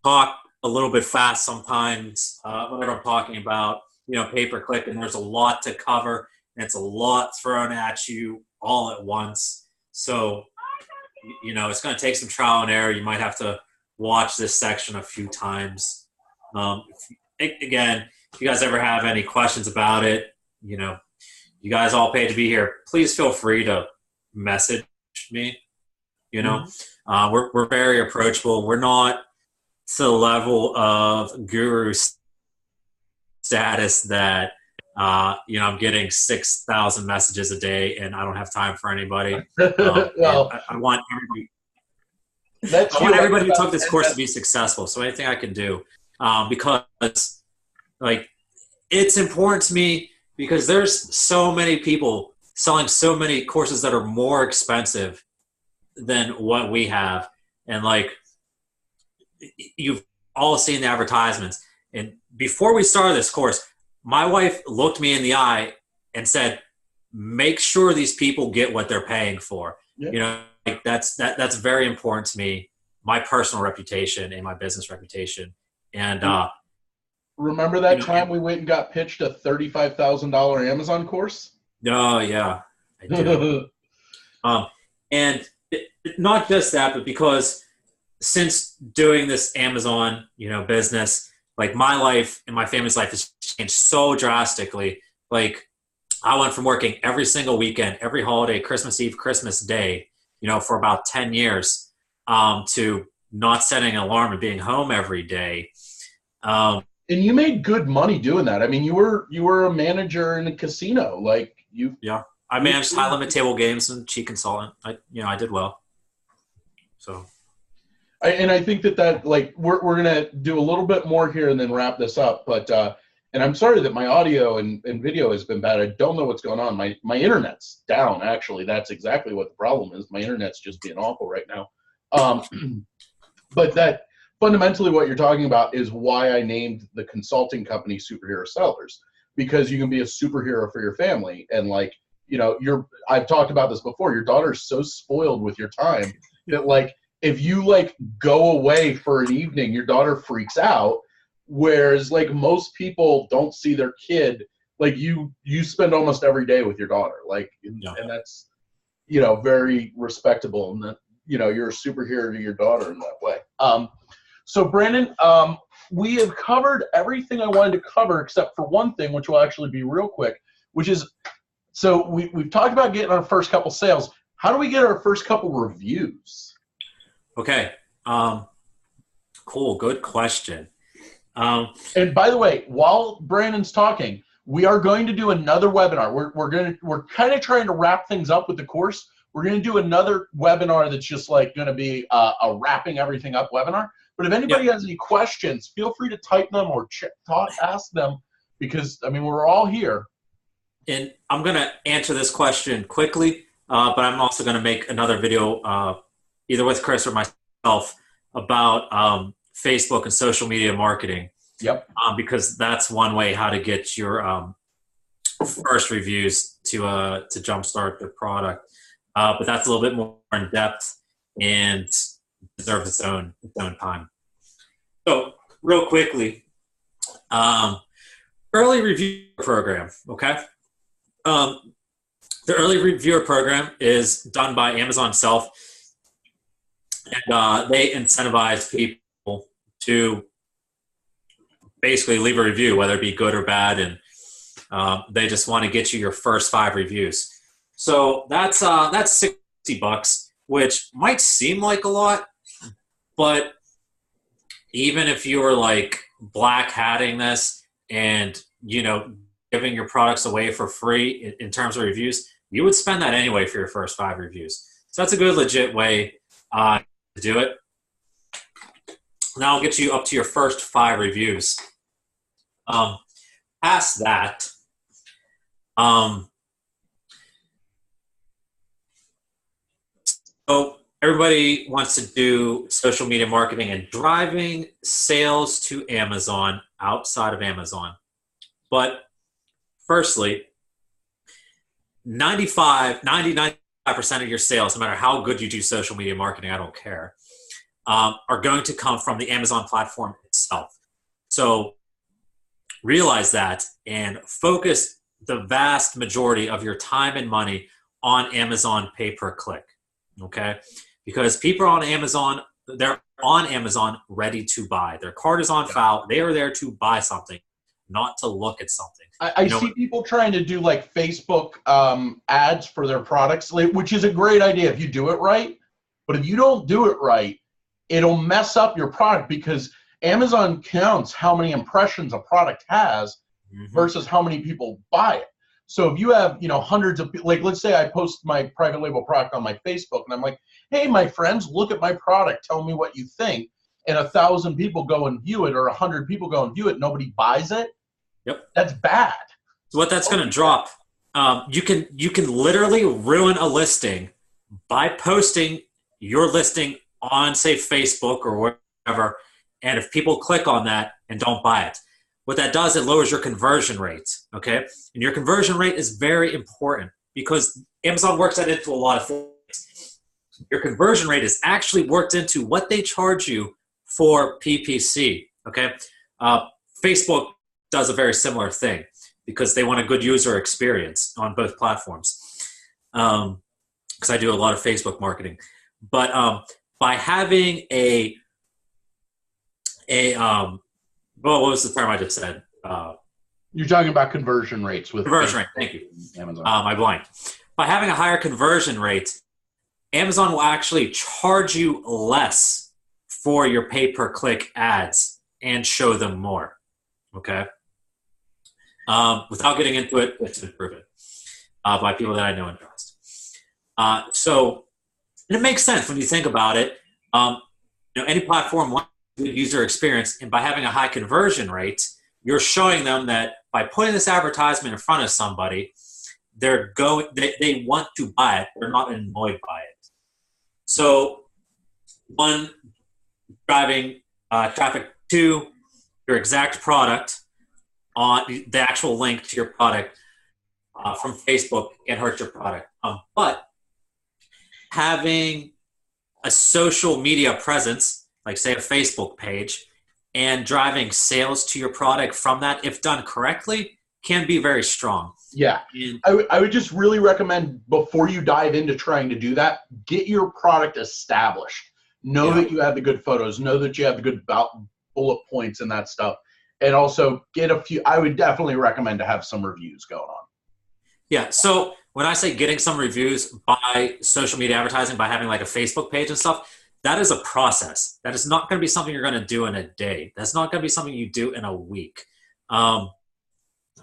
talk a little bit fast sometimes whenever I'm talking about, pay-per-click, and there's a lot to cover, and it's a lot thrown at you all at once. So, it's going to take some trial and error. You might have to watch this section a few times. Again, if you guys ever have any questions about it, you guys all paid to be here, please feel free to message me. We're very approachable. We're not to the level of guru status that I'm getting 6,000 messages a day and I don't have time for anybody. Well, I want everybody who took this course to be successful. So anything I can do, because it's important to me, because there's so many people selling so many courses that are more expensive than what we have. And you've all seen the advertisements. And before we started this course, my wife looked me in the eye and said, make sure these people get what they're paying for. Yeah. That's very important to me, my personal reputation and my business reputation. And remember that time we went and got pitched a $35,000 Amazon course? Oh, yeah, I do. And not just that, but because since doing this Amazon, business, my life and my family's life has changed so drastically. I went from working every single weekend, every holiday, Christmas Eve, Christmas Day, for about 10 years, to not setting an alarm and being home every day. And you made good money doing that. I mean, you were a manager in a casino. Yeah, I managed high limit table games and cheat consultant. I did well. So. I think that we're gonna do a little bit more here and then wrap this up. But and I'm sorry that my audio and video has been bad. I don't know what's going on. My internet's down. Actually, that's exactly what the problem is. My internet's just being awful right now. But that fundamentally what you're talking about is why I named the consulting company Superhero Sellers, because you can be a superhero for your family. And I've talked about this before. Your daughter's so spoiled with your time that if you go away for an evening, your daughter freaks out. Whereas most people don't see their kid, you spend almost every day with your daughter, and that's, very respectable. And that, you're a superhero to your daughter in that way. So Brandon, we have covered everything I wanted to cover except for one thing, which will actually be real quick, which is, so we've talked about getting our first couple sales. How do we get our first couple reviews? Okay. Cool. Good question. And by the way, while Brandon's talking, we are going to do another webinar. We're kind of trying to wrap things up with the course. We're going to do another webinar that's just going to be a wrapping everything up webinar. But if anybody has any questions, feel free to type them or ask them, because we're all here. And I'm going to answer this question quickly, but I'm also going to make another video either with Chris or myself about Facebook and social media marketing. Yep. Because that's one way how to get your first reviews to jumpstart the product. But that's a little bit more in depth and deserves its own time. So real quickly, early review program. Okay. The early reviewer program is done by Amazon itself. And they incentivize people to basically leave a review, whether it be good or bad, and they just want to get you your first 5 reviews. So that's $60, which might seem like a lot, but even if you were like black hatting this and giving your products away for free in terms of reviews, you would spend that anyway for your first 5 reviews. So that's a good legit way to do it. Now I'll get you up to your first 5 reviews. Past that, so everybody wants to do social media marketing and driving sales to Amazon outside of Amazon. But firstly, 99% of your sales, no matter how good you do social media marketing, I don't care, are going to come from the Amazon platform itself. So realize that and focus the vast majority of your time and money on Amazon pay-per-click, okay? Because people are on Amazon, they're on Amazon ready to buy. Their cart is on file. They are there to buy something, not to look at something. I see people trying to do like Facebook ads for their products, which is a great idea if you do it right. But if you don't do it right, it'll mess up your product because Amazon counts how many impressions a product has versus how many people buy it. So if you have, hundreds of people, like let's say I post my private label product on my Facebook and I'm like, hey, my friends, look at my product. Tell me what you think. And 1,000 people go and view it or 100 people go and view it. Nobody buys it. Yep. That's bad. So what that's going to drop, you can literally ruin a listing by posting your listing on, say, Facebook or wherever. And if people click on that and don't buy it, what that does, it lowers your conversion rate, okay? And your conversion rate is very important because Amazon works that into a lot of things. Your conversion rate is actually worked into what they charge you for PPC, okay? Facebook does a very similar thing because they want a good user experience on both platforms. Because I do a lot of Facebook marketing. But by having what was the term I just said? You're talking about conversion rates with conversion rate. Thank you. Amazon. I blinked. By having a higher conversion rate, Amazon will actually charge you less for your pay-per-click ads and show them more. Okay. Without getting into it, it's been proven by people that I know and trust. So and it makes sense when you think about it. Any platform wants a good user experience, and by having a high conversion rate, you're showing them that by putting this advertisement in front of somebody, they want to buy it. They're not annoyed by it. So, one, driving traffic to your exact product on the actual link to your product from Facebook can hurt your product. But having a social media presence, like say a Facebook page, and driving sales to your product from that, if done correctly, can be very strong. Yeah. I would just really recommend before you dive into trying to do that, get your product established. Know that you have the good photos. Know that you have the good bullet points and that stuff. And also I would definitely recommend to have some reviews going on. Yeah. So when I say getting some reviews by social media advertising, by having like a Facebook page and stuff, that is a process. That is not going to be something you're going to do in a day. That's not going to be something you do in a week. I'll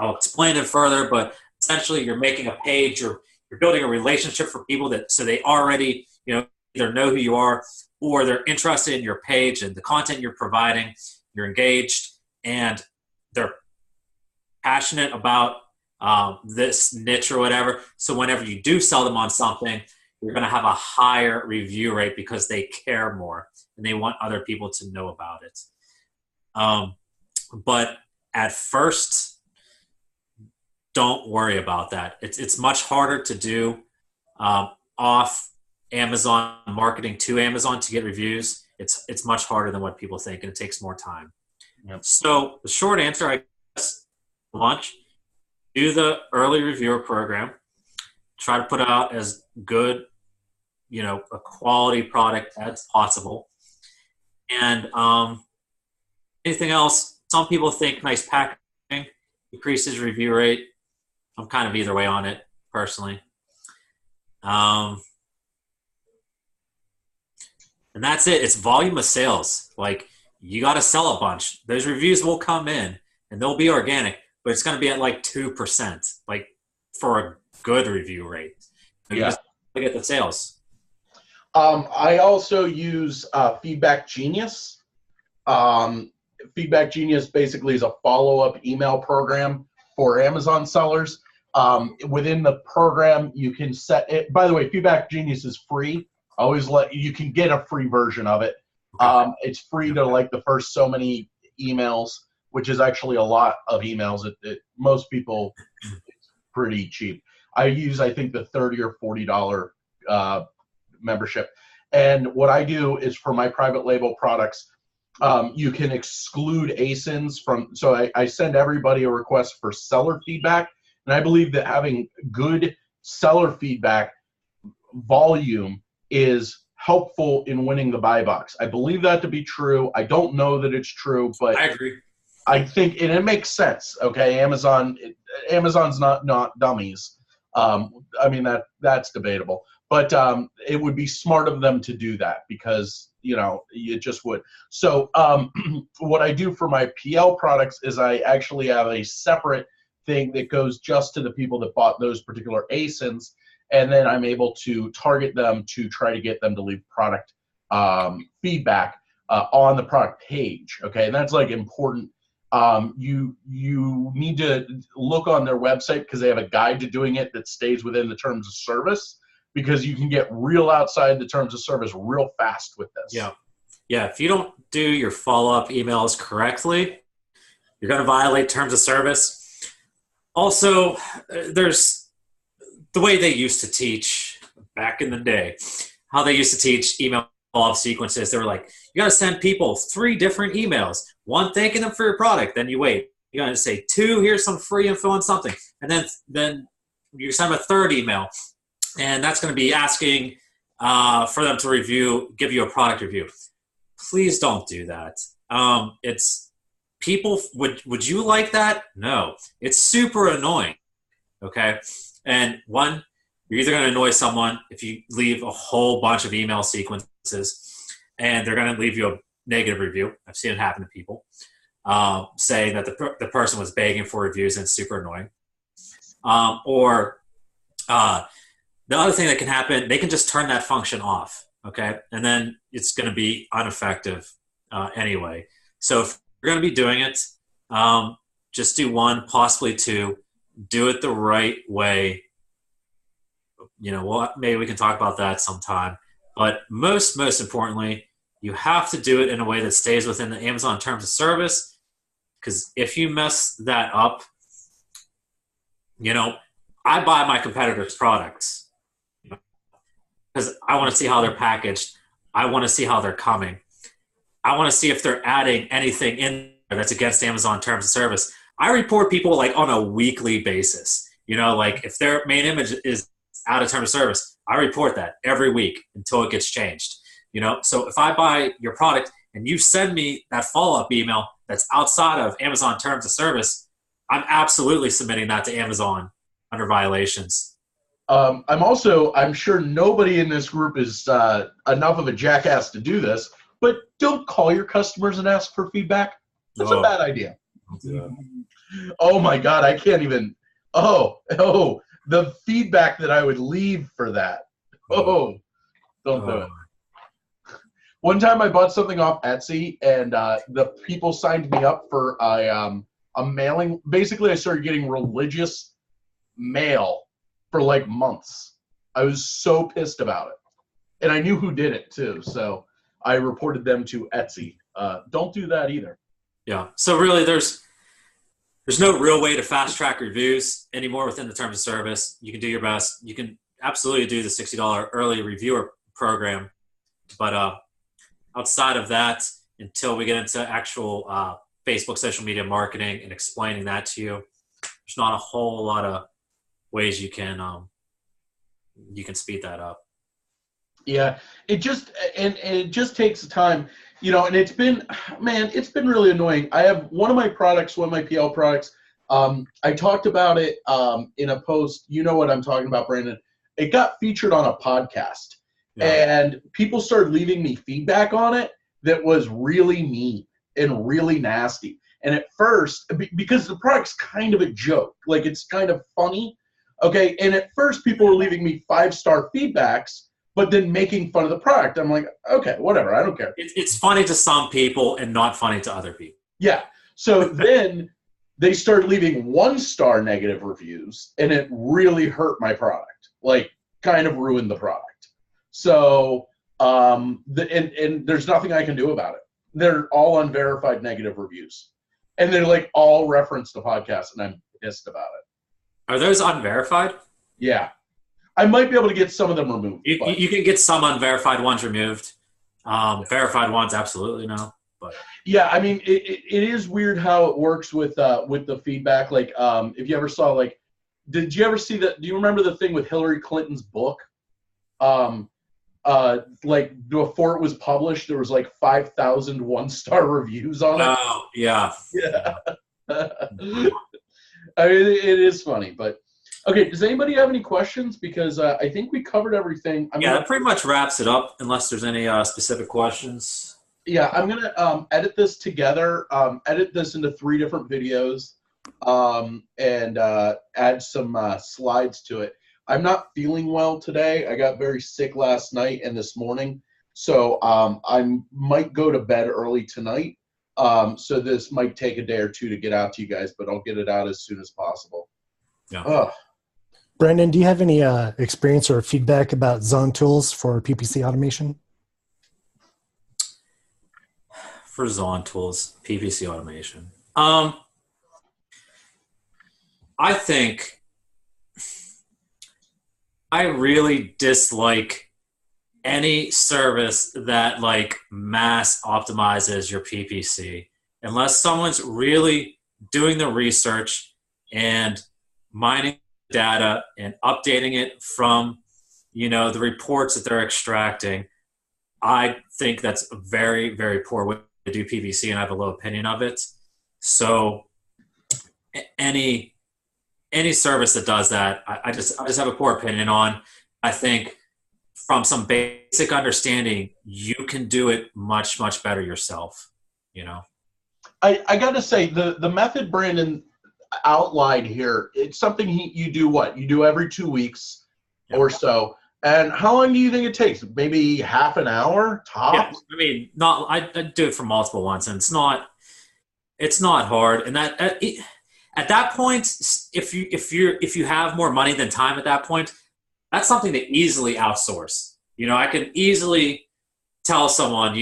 explain it further, but essentially you're making a page, you're building a relationship for people so they already, either know who you are or they're interested in your page and the content you're providing, you're engaged, and they're passionate about this niche or whatever. So whenever you do sell them on something, you're going to have a higher review rate because they care more and they want other people to know about it. But at first, don't worry about that. It's much harder to do off Amazon marketing to Amazon to get reviews. It's much harder than what people think, and it takes more time. Yep. So the short answer, I guess, launch, do the early reviewer program, try to put out as good a quality product that's possible. And anything else? Some people think nice packaging increases review rate. I'm kind of either way on it personally. And that's it. It's volume of sales. Like, you got to sell a bunch. Those reviews will come in and they'll be organic, but it's going to be at like 2%, like for a good review rate. You just get the sales. I also use Feedback Genius. Feedback Genius basically is a follow-up email program for Amazon sellers. Within the program, you can set it. By the way, Feedback Genius is free. You can get a free version of it. It's free to like the first so many emails, which is actually a lot of emails. Most people, it's pretty cheap. I think the $30 or $40 membership. And what I do is for my private label products, you can exclude ASINs from. So I send everybody a request for seller feedback, and I believe that having good seller feedback volume is helpful in winning the buy box. I believe that to be true. I don't know that it's true, but I agree. I think, and it makes sense. Okay, Amazon's not dummies. I mean, that's debatable, but it would be smart of them to do that because it just would. So what I do for my PL products is I actually have a separate thing that goes just to the people that bought those particular ASINs. And then I'm able to target them to try to get them to leave product feedback on the product page. Okay, and that's like important. You need to look on their website because they have a guide to doing it that stays within the terms of service, because you can get real outside the terms of service real fast with this. Yeah. If you don't do your follow-up emails correctly, you're going to violate terms of service. Also, there's the way they used to teach back in the day, how they used to teach email follow-up sequences. They were like, you got to send people 3 different emails. 1 thanking them for your product. Then you wait. You got to say 2, here's some free info on something. And then you send them a 3rd email. And that's going to be asking for them to give you a product review. Please don't do that. It's people, would you like that? No. It's super annoying. Okay. And one, you're either going to annoy someone if you leave a whole bunch of email sequences and they're going to leave you a negative review. I've seen it happen to people saying that the person was begging for reviews and it's super annoying. Or the other thing that can happen, they can just turn that function off. Okay. And then it's going to be ineffective anyway. So if you're going to be doing it, just do 1, possibly 2. Do it the right way. Maybe we can talk about that sometime. But most importantly, you have to do it in a way that stays within the Amazon terms of service. Because if you mess that up, I buy my competitors' products because I want to see how they're packaged. I want to see how they're coming. I want to see if they're adding anything in there that's against Amazon terms of service. I report people like on a weekly basis. Like if their main image is out of terms of service, I report that every week until it gets changed. So if I buy your product and you send me that follow-up email that's outside of Amazon terms of service, I'm absolutely submitting that to Amazon under violations. I'm sure nobody in this group is enough of a jackass to do this, but don't call your customers and ask for feedback. That's a bad idea. Oh my God, I can't even. The feedback that I would leave for that. Don't do it. One time I bought something off Etsy and the people signed me up for a mailing. Basically, I started getting religious mail for like months. I was so pissed about it. And I knew who did it too. So I reported them to Etsy. Don't do that either. Yeah. So really there's no real way to fast track reviews anymore within the terms of service. You can do your best. You can absolutely do the $60 early reviewer program. But outside of that, until we get into actual Facebook social media marketing and explaining that to you, there's not a whole lot of ways you can speed that up. Yeah, it just takes time, and it's been, man, it's been really annoying. I have one of my PL products. I talked about it in a post. You know what I'm talking about, Brandon. It got featured on a podcast, Yeah. and people started leaving me feedback on it that was really mean and really nasty. And at first, because the product's kind of a joke, like it's kind of funny, okay. And at first, people were leaving me 5-star feedbacks, but then making fun of the product. I'm like, okay, whatever, I don't care. It's funny to some people and not funny to other people. Yeah. So then they started leaving 1-star negative reviews, and it really hurt my product. Like, kind of ruined the product. So, and there's nothing I can do about it. They're all unverified negative reviews, and they're like all reference the podcast, and I'm pissed about it. Are those unverified? Yeah. I might be able to get some of them removed. You can get some unverified ones removed. Verified ones, absolutely no. But yeah, I mean, it is weird how it works with the feedback. Like, if you ever saw, like, did you ever see that? Do you remember the thing with Hillary Clinton's book? Like before it was published, there was like 5,000 1-star reviews on it. Oh, yeah. Yeah. I mean, it is funny, but. Okay, does anybody have any questions? Because I think we covered everything. That pretty much wraps it up, unless there's any specific questions. Yeah, I'm going to edit this together, edit this into 3 different videos, and add some slides to it. I'm not feeling well today. I got very sick last night and this morning, so I might go to bed early tonight. So this might take a day or 2 to get out to you guys, but I'll get it out as soon as possible. Yeah. Ugh. Brandon, do you have any experience or feedback about zone tools for PPC automation? For Zon tools, PPC automation. I think I really dislike any service that like mass optimizes your PPC unless someone's really doing the research and mining data and updating it from, the reports that they're extracting. I think that's a very, very poor way to do PPC, and I have a low opinion of it. So any service that does that, I just have a poor opinion on. I think from some basic understanding, you can do it much, much better yourself, I got to say, the method Brandon outlined here, it's something you do every 2 weeks or so. And how long do you think it takes? Maybe half an hour tops? Yeah, I mean, I do it for multiple ones, and it's not hard. And that at that point, if you have more money than time at that point, that's something to easily outsource. I can easily tell someone,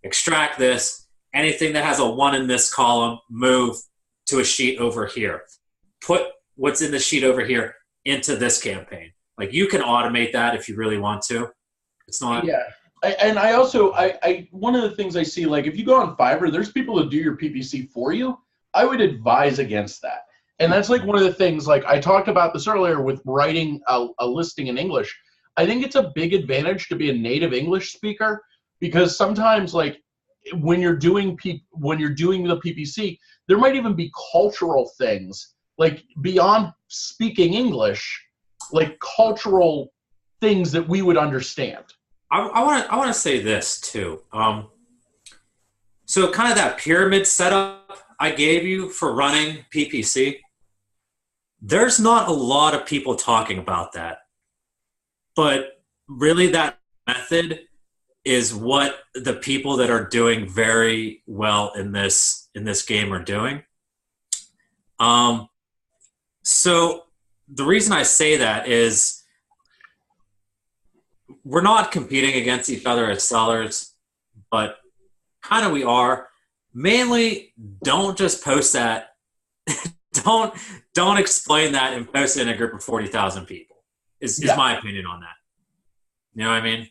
extract this, anything that has a 1 in this column, move to a sheet over here. Put what's in the sheet over here into this campaign. Like, you can automate that if you really want to. It's not. Yeah. And I also, one of the things I see, like, if you go on Fiverr, there's people that do your PPC for you. I would advise against that. And that's like one of the things, like I talked about this earlier with writing a listing in English. I think it's a big advantage to be a native English speaker, because sometimes, like, when you're doing the PPC, there might even be cultural things, like beyond speaking English, like cultural things that we would understand. I want to say this too. So kind of that pyramid setup I gave you for running PPC, there's not a lot of people talking about that. But really, that method is what the people that are doing very well in this game are doing. So the reason I say that is we're not competing against each other as sellers, but kind of we are. Mainly, don't just post that. don't explain that and post it in a group of 40,000 people. Is my opinion on that. You know what I mean?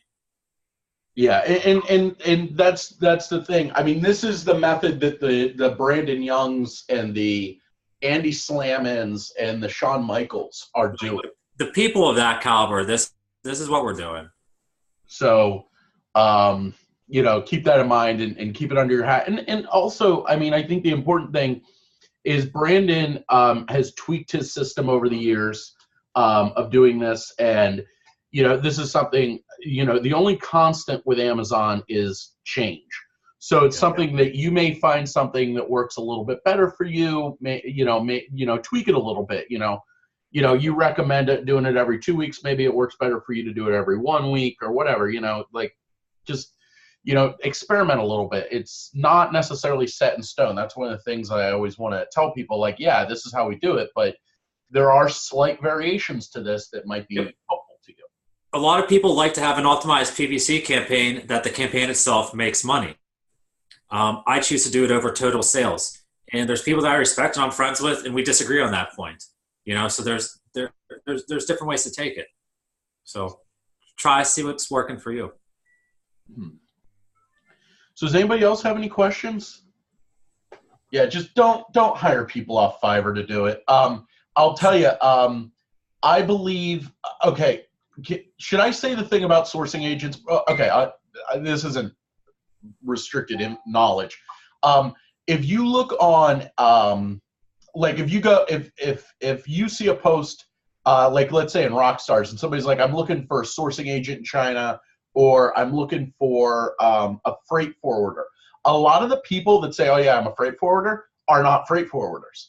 Yeah, and that's the thing. I mean, this is the method that the Brandon Youngs and the Andy Slammans and the Shawn Michaels are doing. The people of that caliber, this is what we're doing. So, keep that in mind and keep it under your hat. And also, I mean, I think the important thing is Brandon has tweaked his system over the years of doing this. And, this is something, the only constant with Amazon is change. So it's something that you may find something that works a little bit better for you, tweak it a little bit, you recommend doing it every 2 weeks. Maybe it works better for you to do it every 1 week or whatever, just experiment a little bit. It's not necessarily set in stone. That's one of the things I always want to tell people, like, yeah, this is how we do it, but there are slight variations to this that might be helpful to you. A lot of people like to have an optimized PPC campaign that the campaign itself makes money. I choose to do it over total sales. And there's people that I respect and I'm friends with, and we disagree on that point. So there's different ways to take it. So see what's working for you. So does anybody else have any questions? Yeah, just don't hire people off Fiverr to do it. I'll tell you, I believe, okay, should I say the thing about sourcing agents? Okay, this isn't restricted in knowledge. If you look on, if you see a post, let's say in Rockstars, and somebody's like, I'm looking for a sourcing agent in China, or I'm looking for a freight forwarder. A lot of the people that say, oh yeah, I'm a freight forwarder, are not freight forwarders.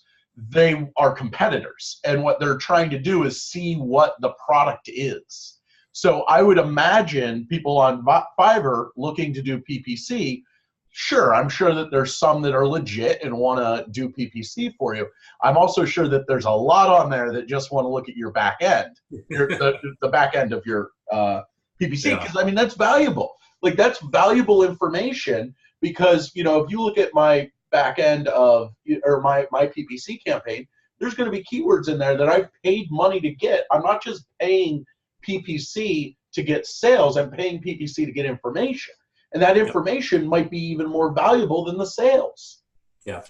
They are competitors. And what they're trying to do is see what the product is. So I would imagine people on Fiverr looking to do PPC, sure, I'm sure that there's some that are legit and want to do PPC for you. I'm also sure that there's a lot on there that just want to look at your back end, the back end of your PPC, because I mean, that's valuable. Like, that's valuable information, because, if you look at my back end of, or my PPC campaign, there's going to be keywords in there that I've paid money to get. I'm not just paying PPC to get sales, I'm paying PPC to get information. And that information might be even more valuable than the sales. Yeah.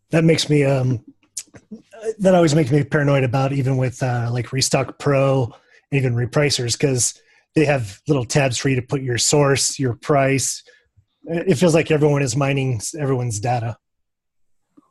That makes me, that always makes me paranoid about, even with like Restock Pro, even repricers, because they have little tabs for you to put your source, your price. It feels like everyone is mining everyone's data.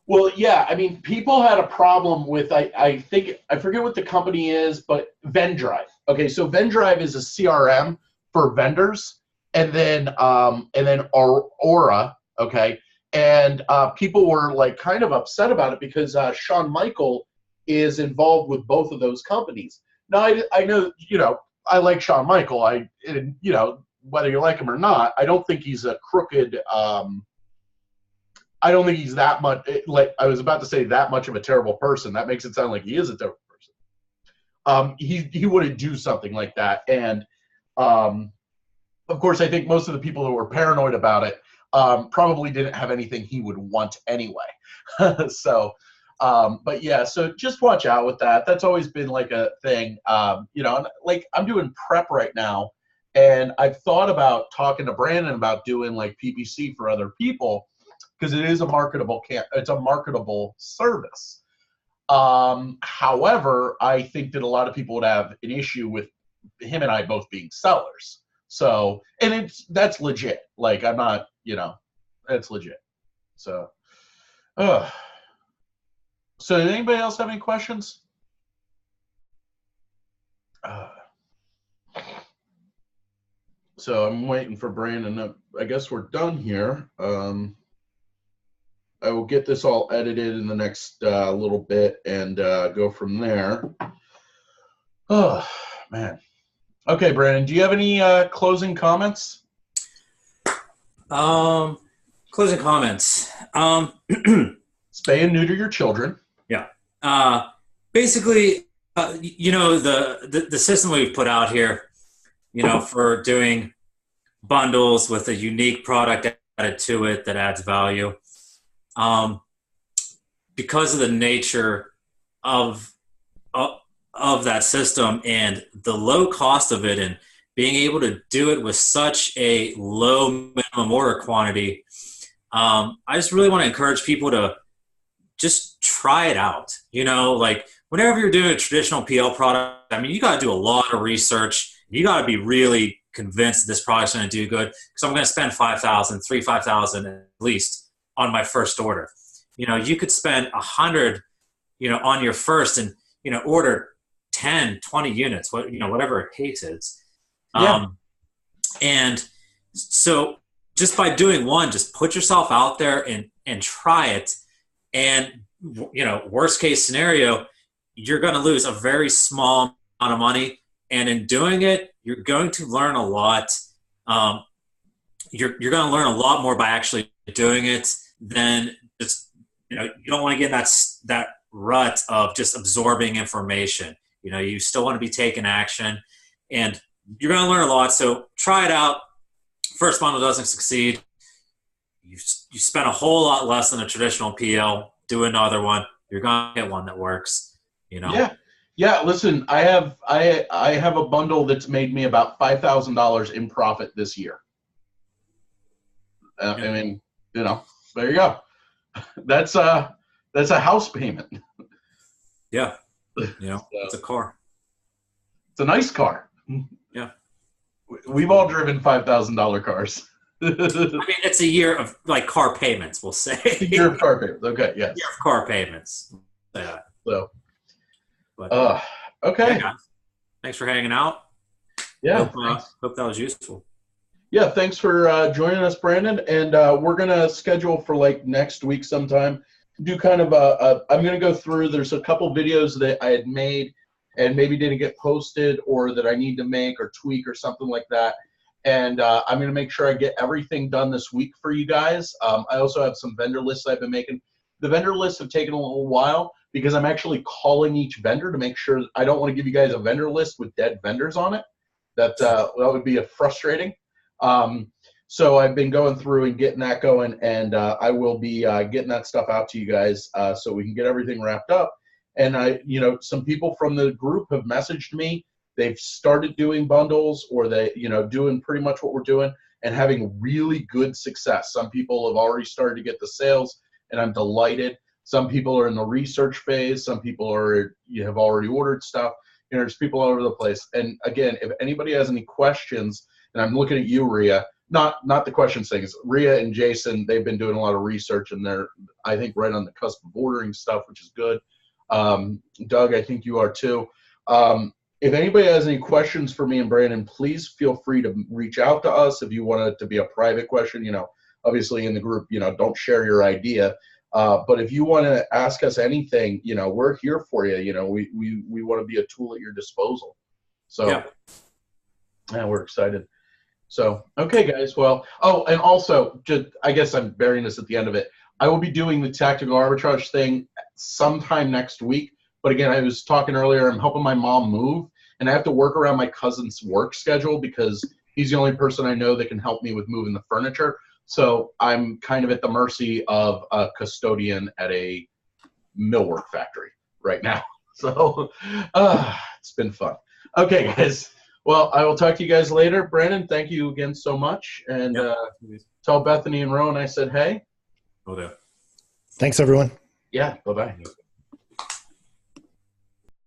Well, yeah, I mean, people had a problem with, I think, I forget what the company is, but Vendrive. Okay, so Vendrive is a CRM for vendors, and then Aura, okay? And people were like kind of upset about it because Shawn Michael is involved with both of those companies. Now, I know, I like Shawn Michael. Whether you like him or not, I don't think he's a crooked, I don't think he's that much, like I was about to say, that much of a terrible person. That makes it sound like he is a terrible person. He wouldn't do something like that. And of course, I think most of the people who were paranoid about it probably didn't have anything he would want anyway. So, but yeah, so just watch out with that. That's always been like a thing. Like I'm doing prep right now, and I've thought about talking to Brandon about doing like PPC for other people, because it is a marketable service. However, I think that a lot of people would have an issue with him and I both being sellers. So, and that's legit. Like, I'm not, it's legit. So, so did anybody else have any questions? So I'm waiting for Brandon. I guess we're done here. I will get this all edited in the next little bit and go from there. Oh, man. Okay, Brandon, do you have any closing comments? Closing comments. Spay and neuter your children. Yeah. Basically, the system we've put out here, for doing bundles with a unique product added to it that adds value. Because of the nature of that system and the low cost of it, and being able to do it with such a low minimum order quantity, I just really want to encourage people to just try it out. Like whenever you're doing a traditional PL product, I mean, you got to do a lot of research. You got to be really convinced this product's going to do good, because I'm going to spend $5,000 at least on my first order. You could spend $100, on your first, and order 10, 20 units, whatever the case is. Yeah. And so just by doing one, just put yourself out there and try it. And worst case scenario, you're going to lose a very small amount of money. And in doing it, you're going to learn a lot. You're going to learn a lot more by actually doing it than just, you don't want to get in that rut of just absorbing information. You still want to be taking action, and you're going to learn a lot. So try it out. First bundle doesn't succeed, you spend a whole lot less than a traditional PL. Do another one. You're going to get one that works. Yeah. Listen, I have a bundle that's made me about $5,000 in profit this year. I mean, there you go. That's a house payment. Yeah. It's a car. It's a nice car. Yeah. We've all driven $5,000 cars. I mean, it's a year of car payments, we'll say. A year of car payments. Okay. Yes. Year of car payments. Yeah. So. But, okay. Yeah, thanks for hanging out. Yeah. Hope that was useful. Yeah. Thanks for joining us, Brandon. And we're gonna schedule for next week sometime. Do kind of I'm gonna go through. There's a couple videos that I had made and maybe didn't get posted, or that I need to make or tweak or something like that. And I'm going to make sure I get everything done this week for you guys. I also have some vendor lists I've been making. The vendor lists have taken a little while because I'm actually calling each vendor to make sure. I don't want to give you guys a vendor list with dead vendors on it. That would be frustrating. So I've been going through and getting that going, and I will be getting that stuff out to you guys so we can get everything wrapped up. And some people from the group have messaged me. They've started doing bundles, or they, doing pretty much what we're doing and having really good success. Some people have already started to get the sales, and I'm delighted. Some people are in the research phase. Some people have already ordered stuff. There's people all over the place. And again, if anybody has any questions, and I'm looking at you, Rhea, not the questions things. Rhea and Jason, they've been doing a lot of research, and they're, I think, right on the cusp of ordering stuff, which is good. Doug, I think you are too. If anybody has any questions for me and Brandon, please feel free to reach out to us. If you want it to be a private question, obviously in the group, don't share your idea. But if you want to ask us anything, we're here for you. We want to be a tool at your disposal. So yeah, we're excited. So, okay, guys. Well, and also, I guess I'm burying this at the end of it. I will be doing the tactical arbitrage thing sometime next week. But again, I was talking earlier, I'm helping my mom move, and I have to work around my cousin's work schedule because he's the only person I know that can help me with moving the furniture. So I'm kind of at the mercy of a custodian at a millwork factory right now. So it's been fun. Okay, guys. Well, I will talk to you guys later. Brandon, thank you again so much. And tell Bethany and Rowan I said hey. Okay. Thanks, everyone. Yeah, bye-bye.